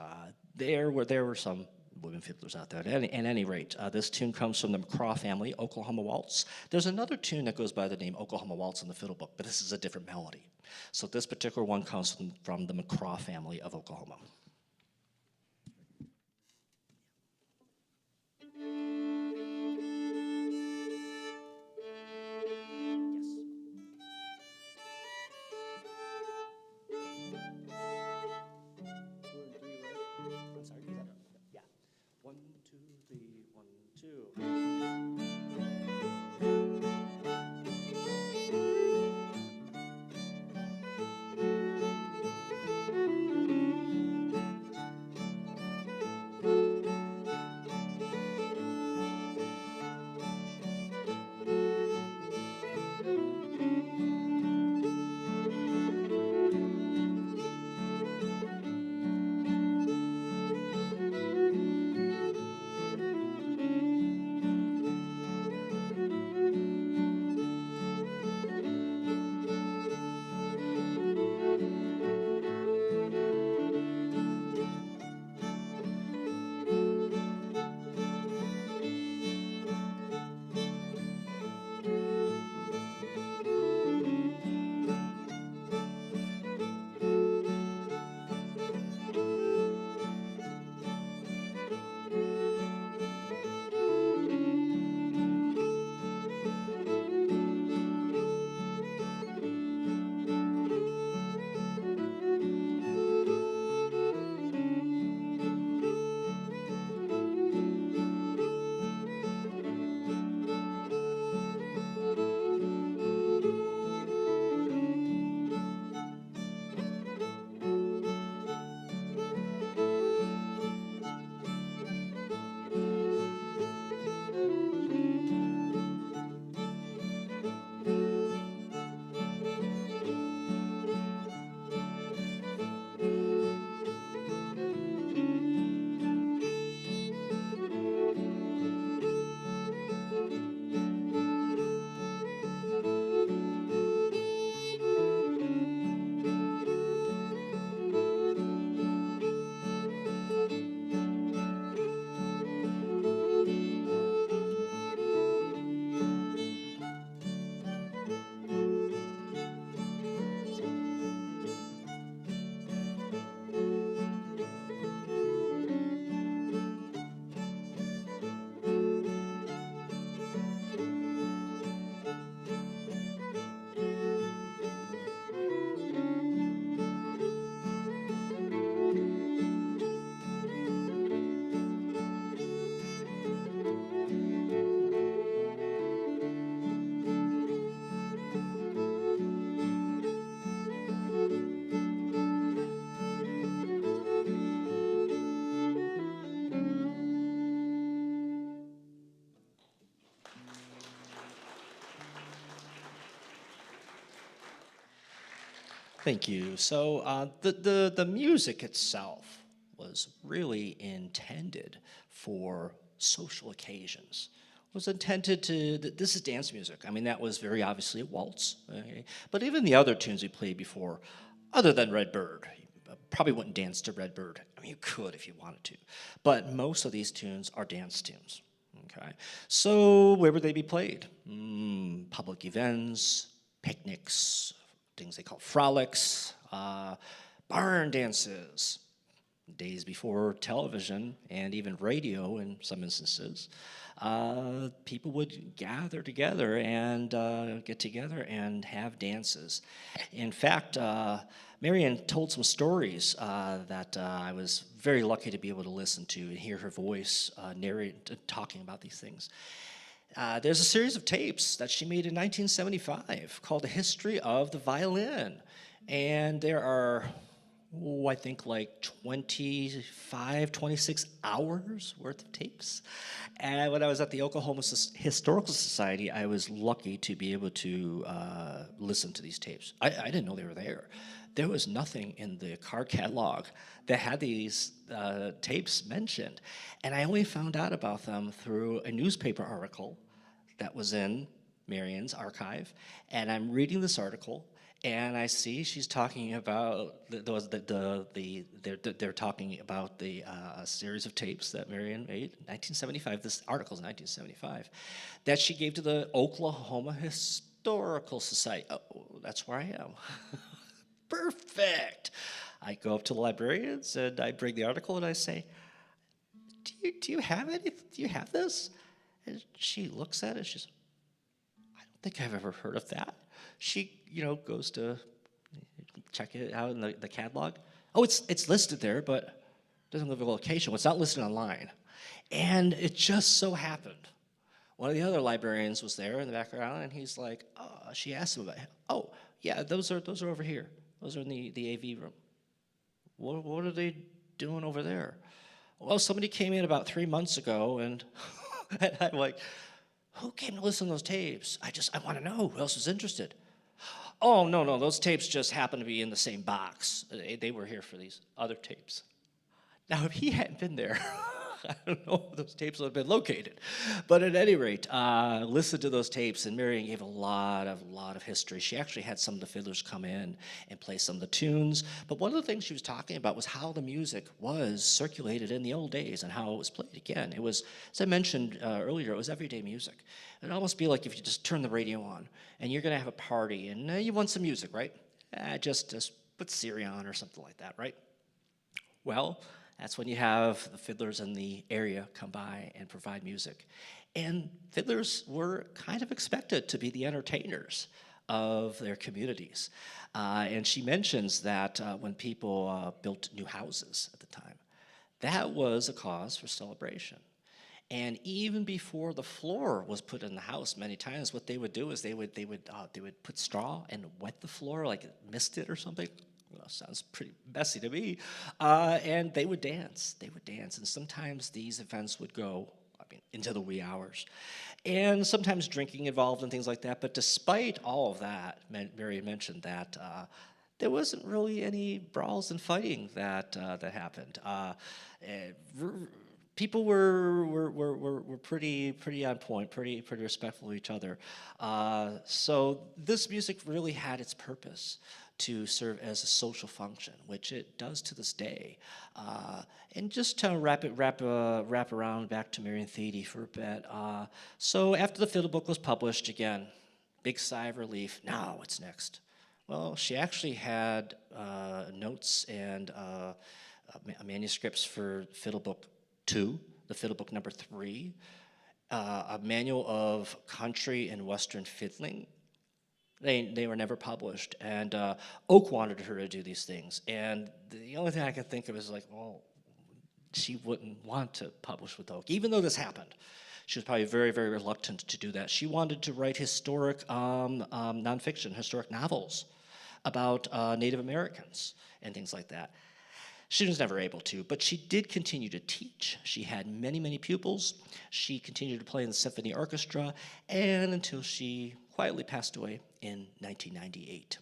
there were some women fiddlers out there. At any rate, this tune comes from the McCraw family, Oklahoma Waltz. There's another tune that goes by the name Oklahoma Waltz in the fiddle book, but this is a different melody. So this particular one comes from the McCraw family of Oklahoma. Thank you. So the music itself was really intended for social occasions. Was intended to, this is dance music. I mean, that was very obviously a waltz. Okay? But even the other tunes we played before, other than Red Bird, you probably wouldn't dance to Red Bird. I mean, you could if you wanted to. But most of these tunes are dance tunes. Okay? So where would they be played? Public events, picnics, things they call frolics, barn dances, days before television and even radio in some instances. People would gather together and get together and have dances. In fact, Marian told some stories that I was very lucky to be able to listen to and hear her voice narrate, talking about these things. There's a series of tapes that she made in 1975 called The History of the Violin. And there are, I think like 25, 26 hours worth of tapes. And when I was at the Oklahoma Historical Society, I was lucky to be able to listen to these tapes. I didn't know they were there. There was nothing in the card catalog that had these tapes mentioned. And I only found out about them through a newspaper article that was in Marian's archive. And I'm reading this article, and I see she's talking about they're talking about the series of tapes that Marian made in 1975. This article is 1975 that she gave to the Oklahoma Historical Society. Oh, that's where I am. Perfect. I go up to the librarians and I bring the article and I say, "Do you have it? Do you have this?" And she looks at it. She's, "I don't think I've ever heard of that." She, goes to check it out in the catalog. Oh, it's listed there, but doesn't give a location. Well, it's not listed online. And it just so happened, one of the other librarians was there in the background, and he's like, she asked him about it. "Oh, yeah, those are over here. Those are in the AV room." What are they doing over there? Well, somebody came in about 3 months ago, and, and I'm like, "Who came to listen to those tapes? I want to know who else is interested." "Oh, no, those tapes just happen to be in the same box. They were here for these other tapes." Now, if he hadn't been there, I don't know where those tapes would have been located. But at any rate, listen to those tapes, and Marian gave a lot of history. She actually had some of the fiddlers come in and play some of the tunes. But one of the things she was talking about was how the music was circulated in the old days and how it was played again. It was, as I mentioned earlier, it was everyday music. It'd almost be like if you just turn the radio on and you're going to have a party and you want some music, right? Just put Siri on or something like that, right? Well, that's when you have the fiddlers in the area come by and provide music. And fiddlers were kind of expected to be the entertainers of their communities. And she mentions that when people built new houses at the time, that was a cause for celebration. And even before the floor was put in the house, many times what they would do is they would put straw and wet the floor, like it mist it or something. Well, sounds pretty messy to me. And they would dance. And sometimes these events would go, into the wee hours. And sometimes drinking involved and things like that. But despite all of that, Mary mentioned that there wasn't really any brawls and fighting that happened. People were pretty on point, pretty respectful of each other. So this music really had its purpose to serve as a social function, which it does to this day. And just to wrap around back to Marian Thede for a bit. So after the fiddle book was published, again, big sigh of relief. Now what's next? Well, she actually had notes and manuscripts for Fiddle Book 2, the Fiddle Book number 3, a manual of country and western fiddling. They were never published, and Oak wanted her to do these things, and the only thing I could think of is like, well, she wouldn't want to publish with Oak, even though this happened. She was probably very, very reluctant to do that. She wanted to write historic nonfiction, historic novels about Native Americans and things like that. She was never able to, but she did continue to teach. She had many, many pupils. She continued to play in the symphony orchestra, and until she quietly passed away in 1998.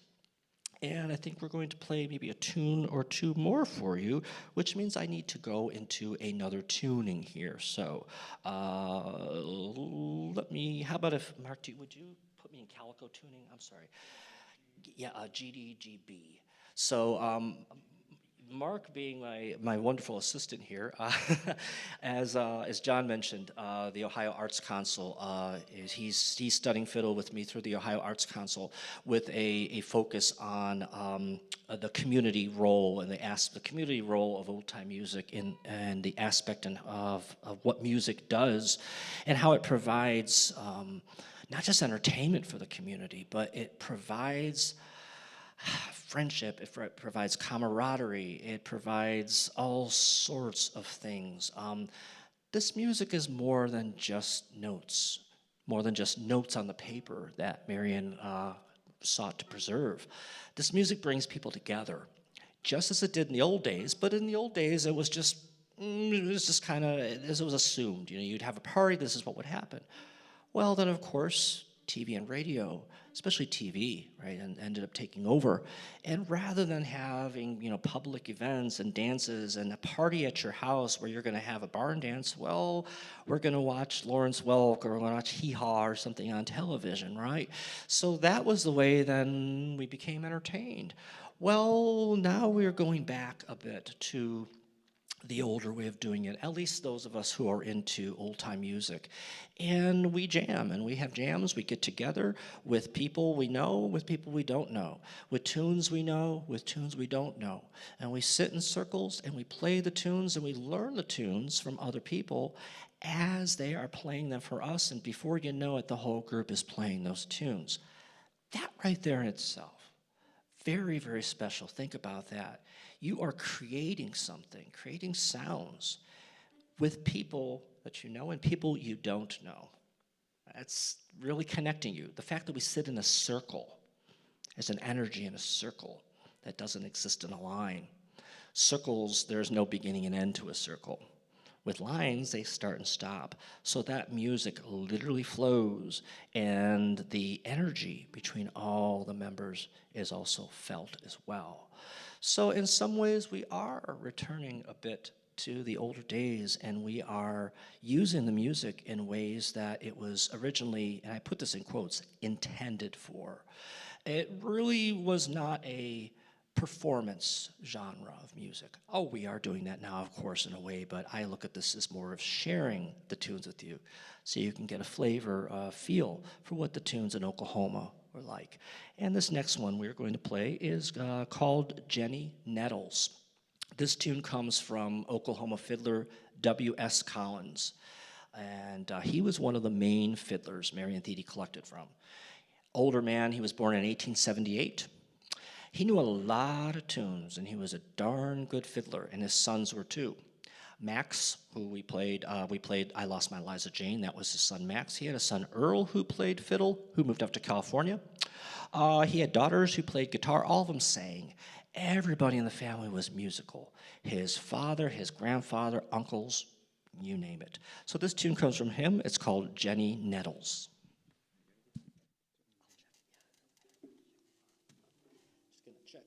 And I think we're going to play maybe a tune or two more for you, which means I need to go into another tuning here. So how about if, Mark, would you put me in calico tuning? I'm sorry. Yeah, GDGB. So Mark, being my wonderful assistant here, as John mentioned, the Ohio Arts Council, he's studying fiddle with me through the Ohio Arts Council with a focus on the community role and the community role of old time music and the aspect of what music does and how it provides not just entertainment for the community, but it provides friendship, it provides camaraderie, it provides all sorts of things. This music is more than just notes on the paper that Marion sought to preserve. This music brings people together, just as it did in the old days, but in the old days it was just kind of, as it was assumed, you'd have a party, this is what would happen. Well, then of course, TV and radio, especially TV, right, and ended up taking over. And rather than having, public events and dances and a party at your house where you're going to have a barn dance, well, we're going to watch Lawrence Welk or we're going to watch Hee Haw or something on television, right? So that was the way then we became entertained. Well, now we're going back a bit to the older way of doing it, at least those of us who are into old-time music. And we jam, and we have jams. We get together with people we know, with people we don't know, with tunes we know, with tunes we don't know. And we sit in circles, and we play the tunes, and we learn the tunes from other people as they are playing them for us, and before you know it, the whole group is playing those tunes. That right there in itself, very, very special. Think about that. You are creating something, creating sounds with people that you know and people you don't know. That's really connecting you. The fact that we sit in a circle, there's an energy in a circle that doesn't exist in a line. Circles, there's no beginning and end to a circle. With lines, they start and stop. So that music literally flows, and the energy between all the members is also felt as well. So in some ways, we are returning a bit to the older days, and we are using the music in ways that it was originally, and I put this in quotes, intended for. It really was not a performance genre of music. Oh, we are doing that now, of course, in a way, but I look at this as more of sharing the tunes with you so you can get a flavor, feel for what the tunes in Oklahoma were like. And this next one we're going to play is called Jenny Nettles. This tune comes from Oklahoma fiddler W.S. Collins, and he was one of the main fiddlers Marion Thede collected from. Older man, he was born in 1878. He knew a lot of tunes, and he was a darn good fiddler, and his sons were too. Max, who we played I Lost My Liza Jane, that was his son Max. He had a son Earl who played fiddle, who moved up to California. He had daughters who played guitar, all of them sang. Everybody in the family was musical. His father, his grandfather, uncles, you name it. So this tune comes from him. It's called Jenny Nettles. Just gonna check.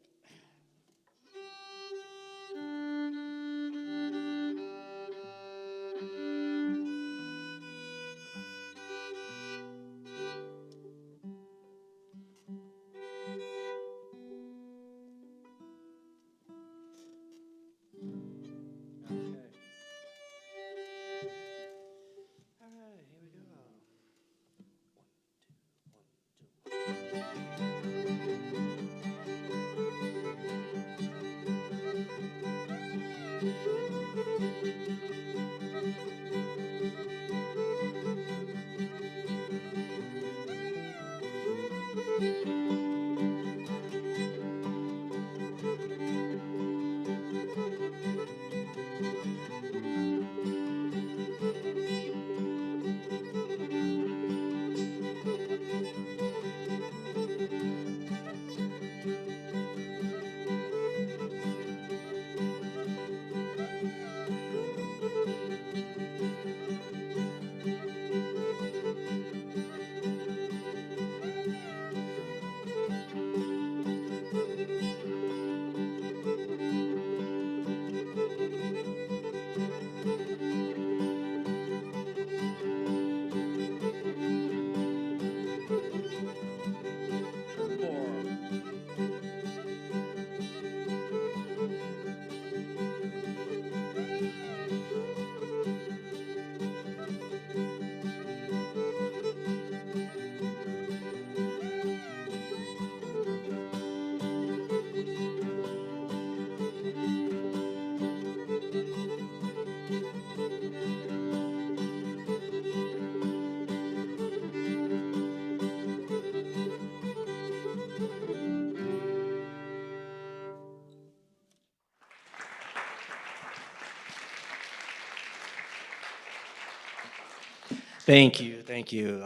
Thank you, thank you.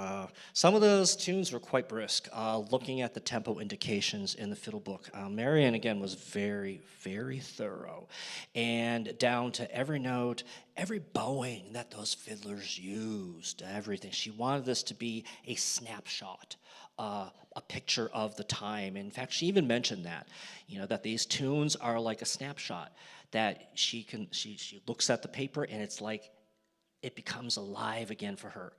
Some of those tunes were quite brisk. Looking at the tempo indications in the fiddle book, Marian again was very, very thorough, and down to every note, every bowing that those fiddlers used, everything. She wanted this to be a snapshot, a picture of the time. In fact, she even mentioned that, that these tunes are like a snapshot. That she looks at the paper and it's like it becomes alive again for her.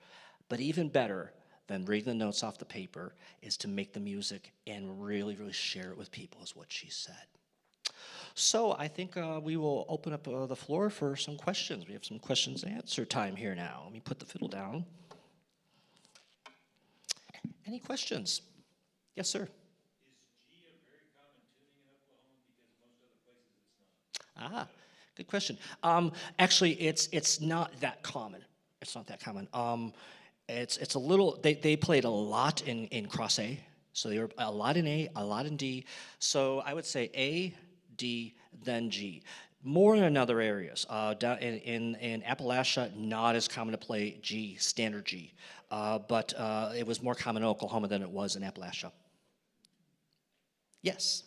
But even better than reading the notes off the paper is to make the music and really, really share it with people, is what she said. So I think we will open up the floor for some questions. We have some questions and answer time here now. Let me put the fiddle down. Any questions? Yes, sir. Is G a very common tuning in Oklahoma because most other places it's not? Good question. Actually, it's not that common. It's not that common. It's a little. They played a lot in cross A, so they were a lot in A, a lot in D. So I would say A, D, then G. More in other areas. Down in Appalachia, not as common to play G, standard G, but it was more common in Oklahoma than it was in Appalachia. Yes.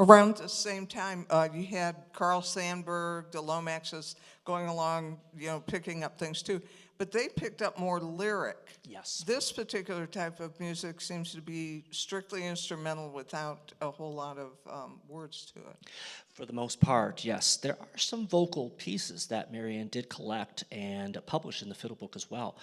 Around the same time, you had Carl Sandburg, the Lomaxes going along, picking up things too. But they picked up more lyric. Yes. This particular type of music seems to be strictly instrumental without a whole lot of words to it. For the most part, yes. There are some vocal pieces that Marian did collect and publish in the fiddle book as well.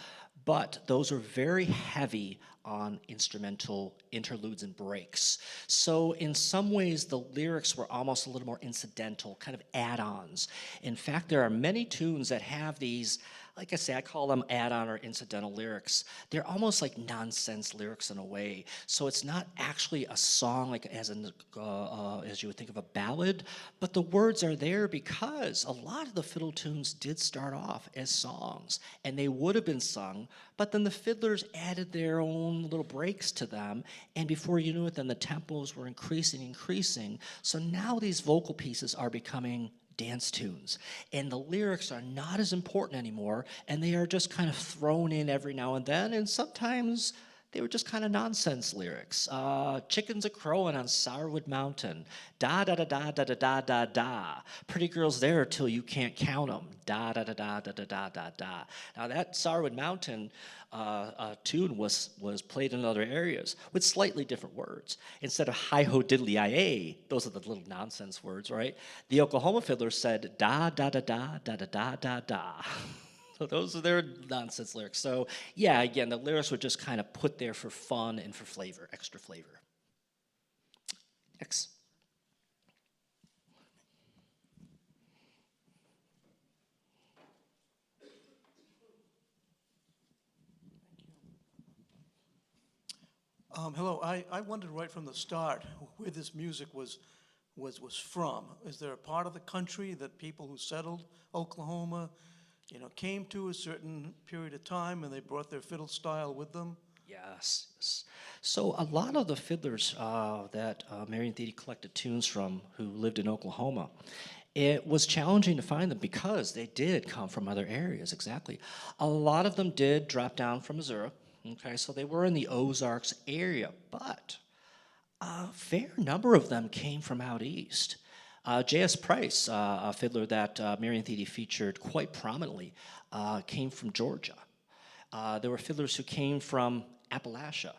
But those are very heavy on instrumental interludes and breaks. So in some ways, the lyrics were almost a little more incidental, kind of add-ons. In fact, there are many tunes that have these, like I say, I call them add-on or incidental lyrics. They're almost like nonsense lyrics in a way. So it's not actually a song like as you would think of a ballad, but the words are there because a lot of the fiddle tunes did start off as songs, and they would have been sung, but then the fiddlers added their own little breaks to them, and before you knew it, then the tempos were increasing. So now these vocal pieces are becoming dance tunes, and the lyrics are not as important anymore, and they are just kind of thrown in every now and then, and sometimes they were just kind of nonsense lyrics. Chickens a crowing on Sourwood Mountain. Da da da da da da da da da. Pretty girls there till you can't count them. Da da da da da da da da da. Now that Sourwood Mountain tune was played in other areas with slightly different words. Instead of hi ho diddly ia, those are the little nonsense words, right? The Oklahoma fiddlers said da da da da da da da da da. So those are their nonsense lyrics. So yeah, again, the lyrics were just kind of put there for fun and for flavor, extra flavor. Next. Hello, I wondered right from the start where this music was from. Is there a part of the country that people who settled Oklahoma came to a certain period of time and they brought their fiddle style with them? Yes. So a lot of the fiddlers that Marian Thede collected tunes from who lived in Oklahoma, it was challenging to find them because they did come from other areas, exactly. A lot of them did drop down from Missouri, okay, so they were in the Ozarks area, but a fair number of them came from out east. J.S. Price, a fiddler that Marian Thede featured quite prominently, came from Georgia. There were fiddlers who came from Appalachia.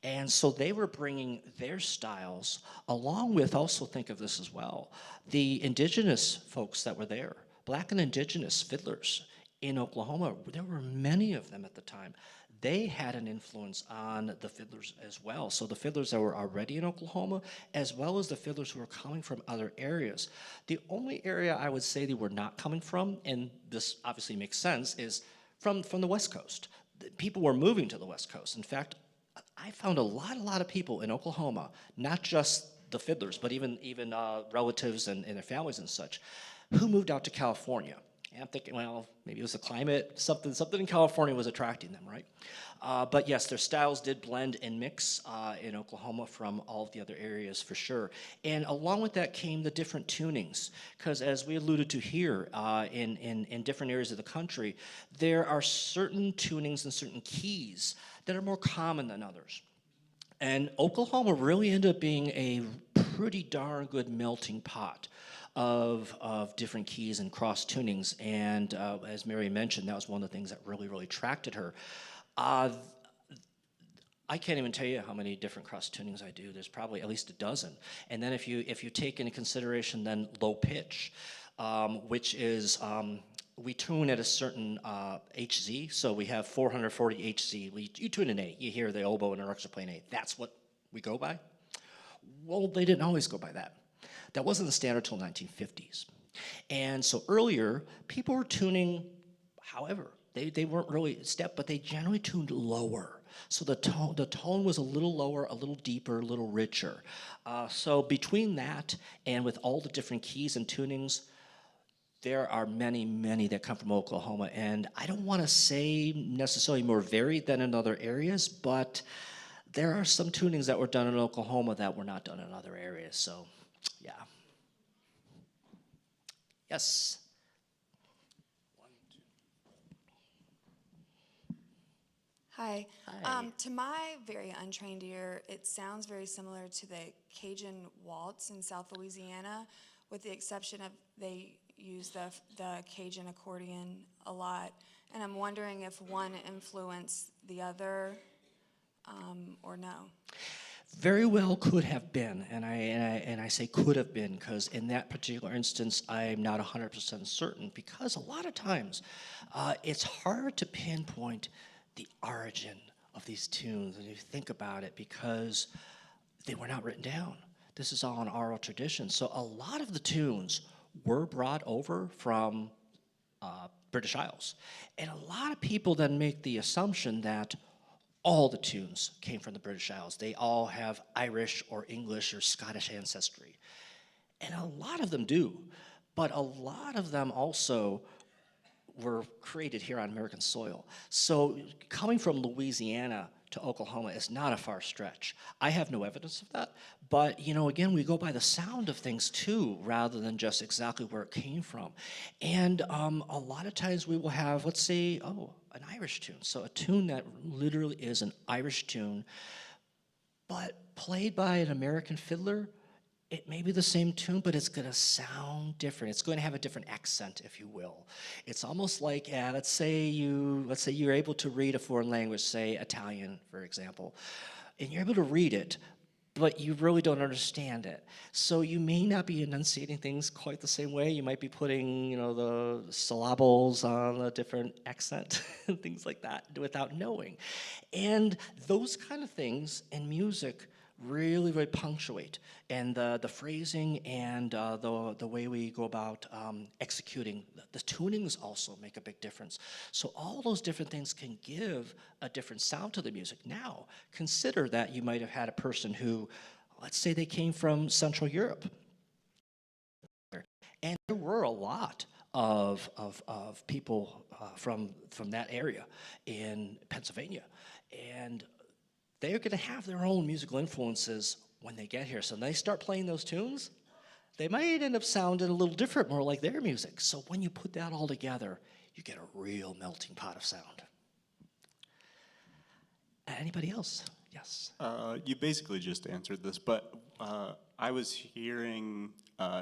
And so they were bringing their styles along with, also think of this as well, the indigenous folks that were there, black and indigenous fiddlers in Oklahoma. There were many of them at the time. They had an influence on the fiddlers as well. So the fiddlers that were already in Oklahoma, as well as the fiddlers who were coming from other areas. The only area I would say they were not coming from, and this obviously makes sense, is from the West Coast. People were moving to the West Coast. In fact, I found a lot of people in Oklahoma, not just the fiddlers, but even relatives and their families and such, who moved out to California. And I'm thinking, well, maybe it was the climate, something in California was attracting them, right? But yes, their styles did blend and mix in Oklahoma from all of the other areas for sure. And along with that came the different tunings, because as we alluded to here, in different areas of the country, there are certain tunings and certain keys that are more common than others. And Oklahoma really ended up being a pretty darn good melting pot of different keys and cross tunings. And as Mary mentioned, that was one of the things that really, really attracted her. I can't even tell you how many different cross tunings I do. There's probably at least a dozen. And then if you take into consideration then low pitch, which is we tune at a certain HZ. So we have 440 HZ. You tune an A. You hear the oboe and an orchestra playing A. That's what we go by. Well, they didn't always go by that. That wasn't the standard till 1950s. And so earlier, people were tuning, however, they weren't really step, but they generally tuned lower. So the tone was a little lower, a little deeper, a little richer. So between that and with all the different keys and tunings, there are many, many that come from Oklahoma. And I don't want to say necessarily more varied than in other areas, but there are some tunings that were done in Oklahoma that were not done in other areas. So, yeah. Yes. Hi. Hi. To my very untrained ear, it sounds very similar to the Cajun waltz in South Louisiana, with the exception of they use the Cajun accordion a lot. And I'm wondering if one influenced the other or no. Very well could have been, and I say could have been because in that particular instance, I'm not 100% certain, because a lot of times it's hard to pinpoint the origin of these tunes, and you think about it, because they were not written down. This is all an oral tradition. So a lot of the tunes were brought over from British Isles. And a lot of people then make the assumption that all the tunes came from the British Isles. They all have Irish or English or Scottish ancestry. And a lot of them do. But a lot of them also were created here on American soil. So coming from Louisiana to Oklahoma is not a far stretch. I have no evidence of that, but again, we go by the sound of things too, rather than just exactly where it came from. And a lot of times we will have, let's say, an Irish tune. So a tune that literally is an Irish tune, but played by an American fiddler. It may be the same tune, but it's going to sound different. It's going to have a different accent, if you will. It's almost like, let's say you're able to read a foreign language, say Italian, for example, and you're able to read it, but you really don't understand it. So you may not be enunciating things quite the same way. You might be putting, the syllables on a different accent and things like that without knowing. And those kind of things in music really, really punctuate, and the phrasing and the way we go about executing. The tunings also make a big difference. So all those different things can give a different sound to the music. Now, consider that you might have had a person who, let's say they came from Central Europe, and there were a lot of people from that area in Pennsylvania, and they're going to have their own musical influences when they get here. So when they start playing those tunes, they might end up sounding a little different, more like their music. So when you put that all together, you get a real melting pot of sound. Anybody else? Yes. You basically just answered this, but I was hearing,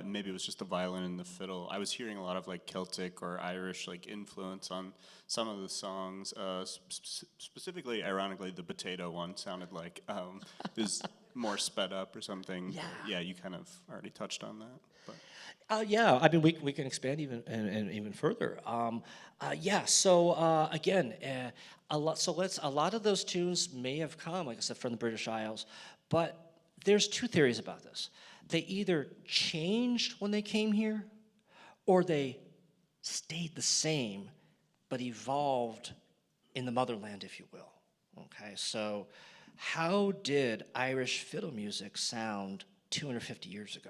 maybe it was just the violin and the fiddle, I was hearing a lot of like Celtic or Irish like influence on some of the songs. Specifically, ironically, the potato one sounded like it was more sped up or something. Yeah, you kind of already touched on that. But. Yeah, I mean, we can expand even further. So again, a lot of those tunes may have come, like I said, from the British Isles, but there's two theories about this. They either changed when they came here, or they stayed the same, but evolved in the motherland, if you will. Okay, so how did Irish fiddle music sound 250 years ago?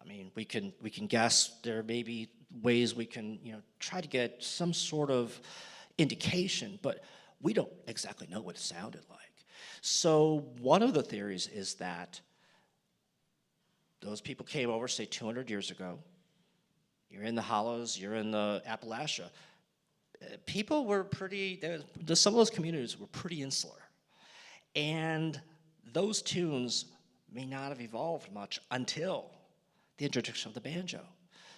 I mean, we can guess there may be ways we can, try to get some sort of indication, but we don't exactly know what it sounded like. So one of the theories is that those people came over, say, 200 years ago. You're in the hollows, you're in the Appalachia. People were some of those communities were pretty insular. And those tunes may not have evolved much until the introduction of the banjo.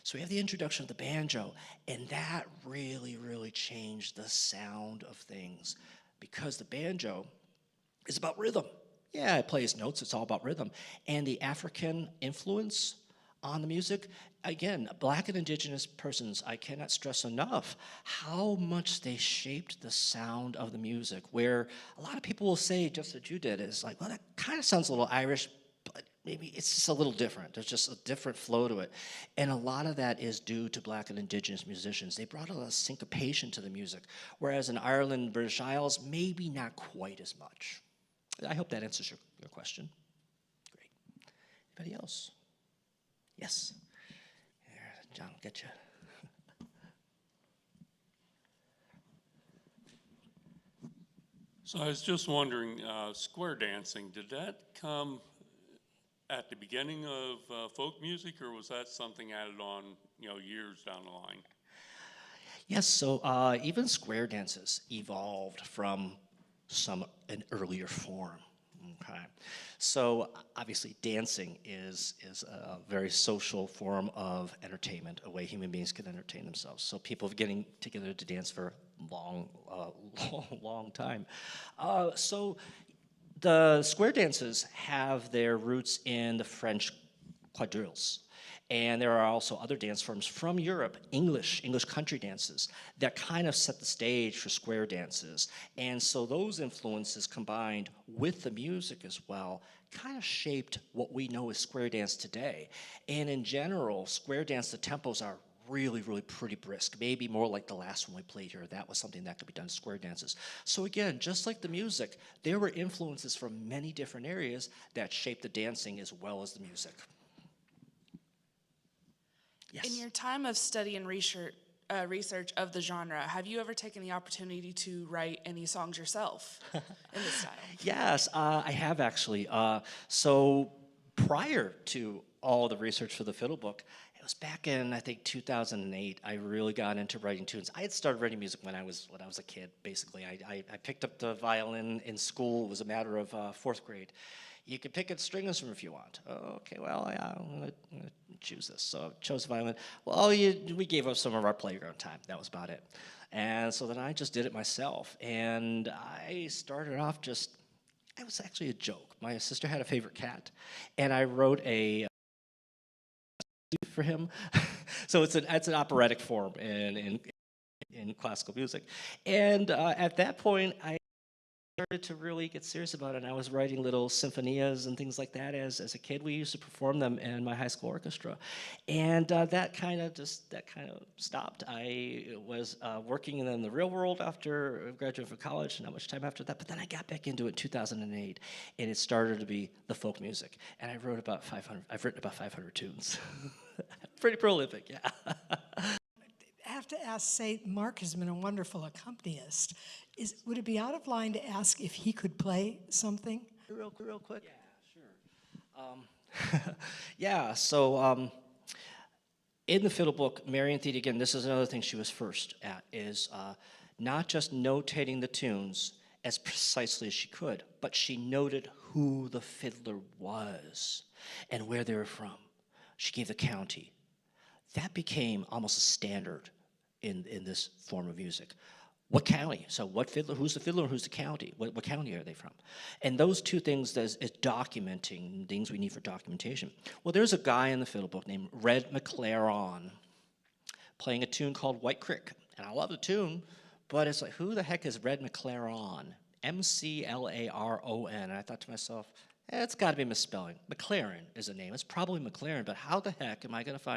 So we have the introduction of the banjo, and that really, really changed the sound of things, because the banjo is about rhythm. Yeah, it plays notes, it's all about rhythm. And the African influence on the music, again, Black and Indigenous persons, I cannot stress enough how much they shaped the sound of the music, where a lot of people will say, just what you did, is like, well, that kind of sounds a little Irish, but maybe it's just a little different. There's just a different flow to it. And a lot of that is due to Black and Indigenous musicians. They brought a lot of syncopation to the music, whereas in Ireland, British Isles, maybe not quite as much. I hope that answers your question. Great. Anybody else? Yes. Here, John will get you. So I was just wondering, square dancing, did that come at the beginning of folk music, or was that something added on, years down the line? Yes, so even square dances evolved from an earlier form. Okay, so obviously dancing is a very social form of entertainment, a way human beings can entertain themselves. So people are getting together to dance for a long time. So the square dances have their roots in the French quadrilles. And there are also other dance forms from Europe, English country dances, that kind of set the stage for square dances. And so those influences combined with the music as well kind of shaped what we know as square dance today. And in general, square dance, the tempos are really, really pretty brisk, maybe more like the last one we played here. That was something that could be done in square dances. So again, just like the music, there were influences from many different areas that shaped the dancing as well as the music. Yes. In your time of study and research of the genre, have you ever taken the opportunity to write any songs yourself in this style? Yes, I have actually. So prior to all the research for the fiddle book, it was back in, I think, 2008, I really got into writing tunes. I had started writing music when I was a kid, basically. I picked up the violin in school. It was a matter of 4th grade. You can pick a string instrument if you want. Okay, well, I'm gonna choose this. So I chose violin. Well, we gave up some of our playground time. That was about it. And so then I just did it myself. And I started off it was actually a joke. My sister had a favorite cat, and I wrote a for him. So it's an operatic form in classical music. And at that point, I started to really get serious about it, and I was writing little symphonias and things like that as a kid. We used to perform them in my high school orchestra, and that kind of stopped. I was working in the real world after I graduated from college, not much time after that, but then I got back into it in 2008, and it started to be the folk music, and I've written about 500 tunes. Pretty prolific, yeah. I have to ask, say, Mark has been a wonderful accompanist. Would it be out of line to ask if he could play something? Real quick? Yeah, sure. Yeah, so in the fiddle book, Marion Thede, again, this is another thing she was first at, is not just notating the tunes as precisely as she could, but she noted who the fiddler was and where they were from. She gave the county. That became almost a standard in this form of music. What county? So what fiddler, who's the fiddler and who's the county? What county are they from? And those two things is documenting things we need for documentation. Well, there's a guy in the fiddle book named Red McLaren playing a tune called White Crick. And I love the tune, but it's like, who the heck is Red McLaren? McLaron. And I thought to myself, it's got to be misspelling. McLaren is a name. It's probably McLaren, but how the heck am I going to find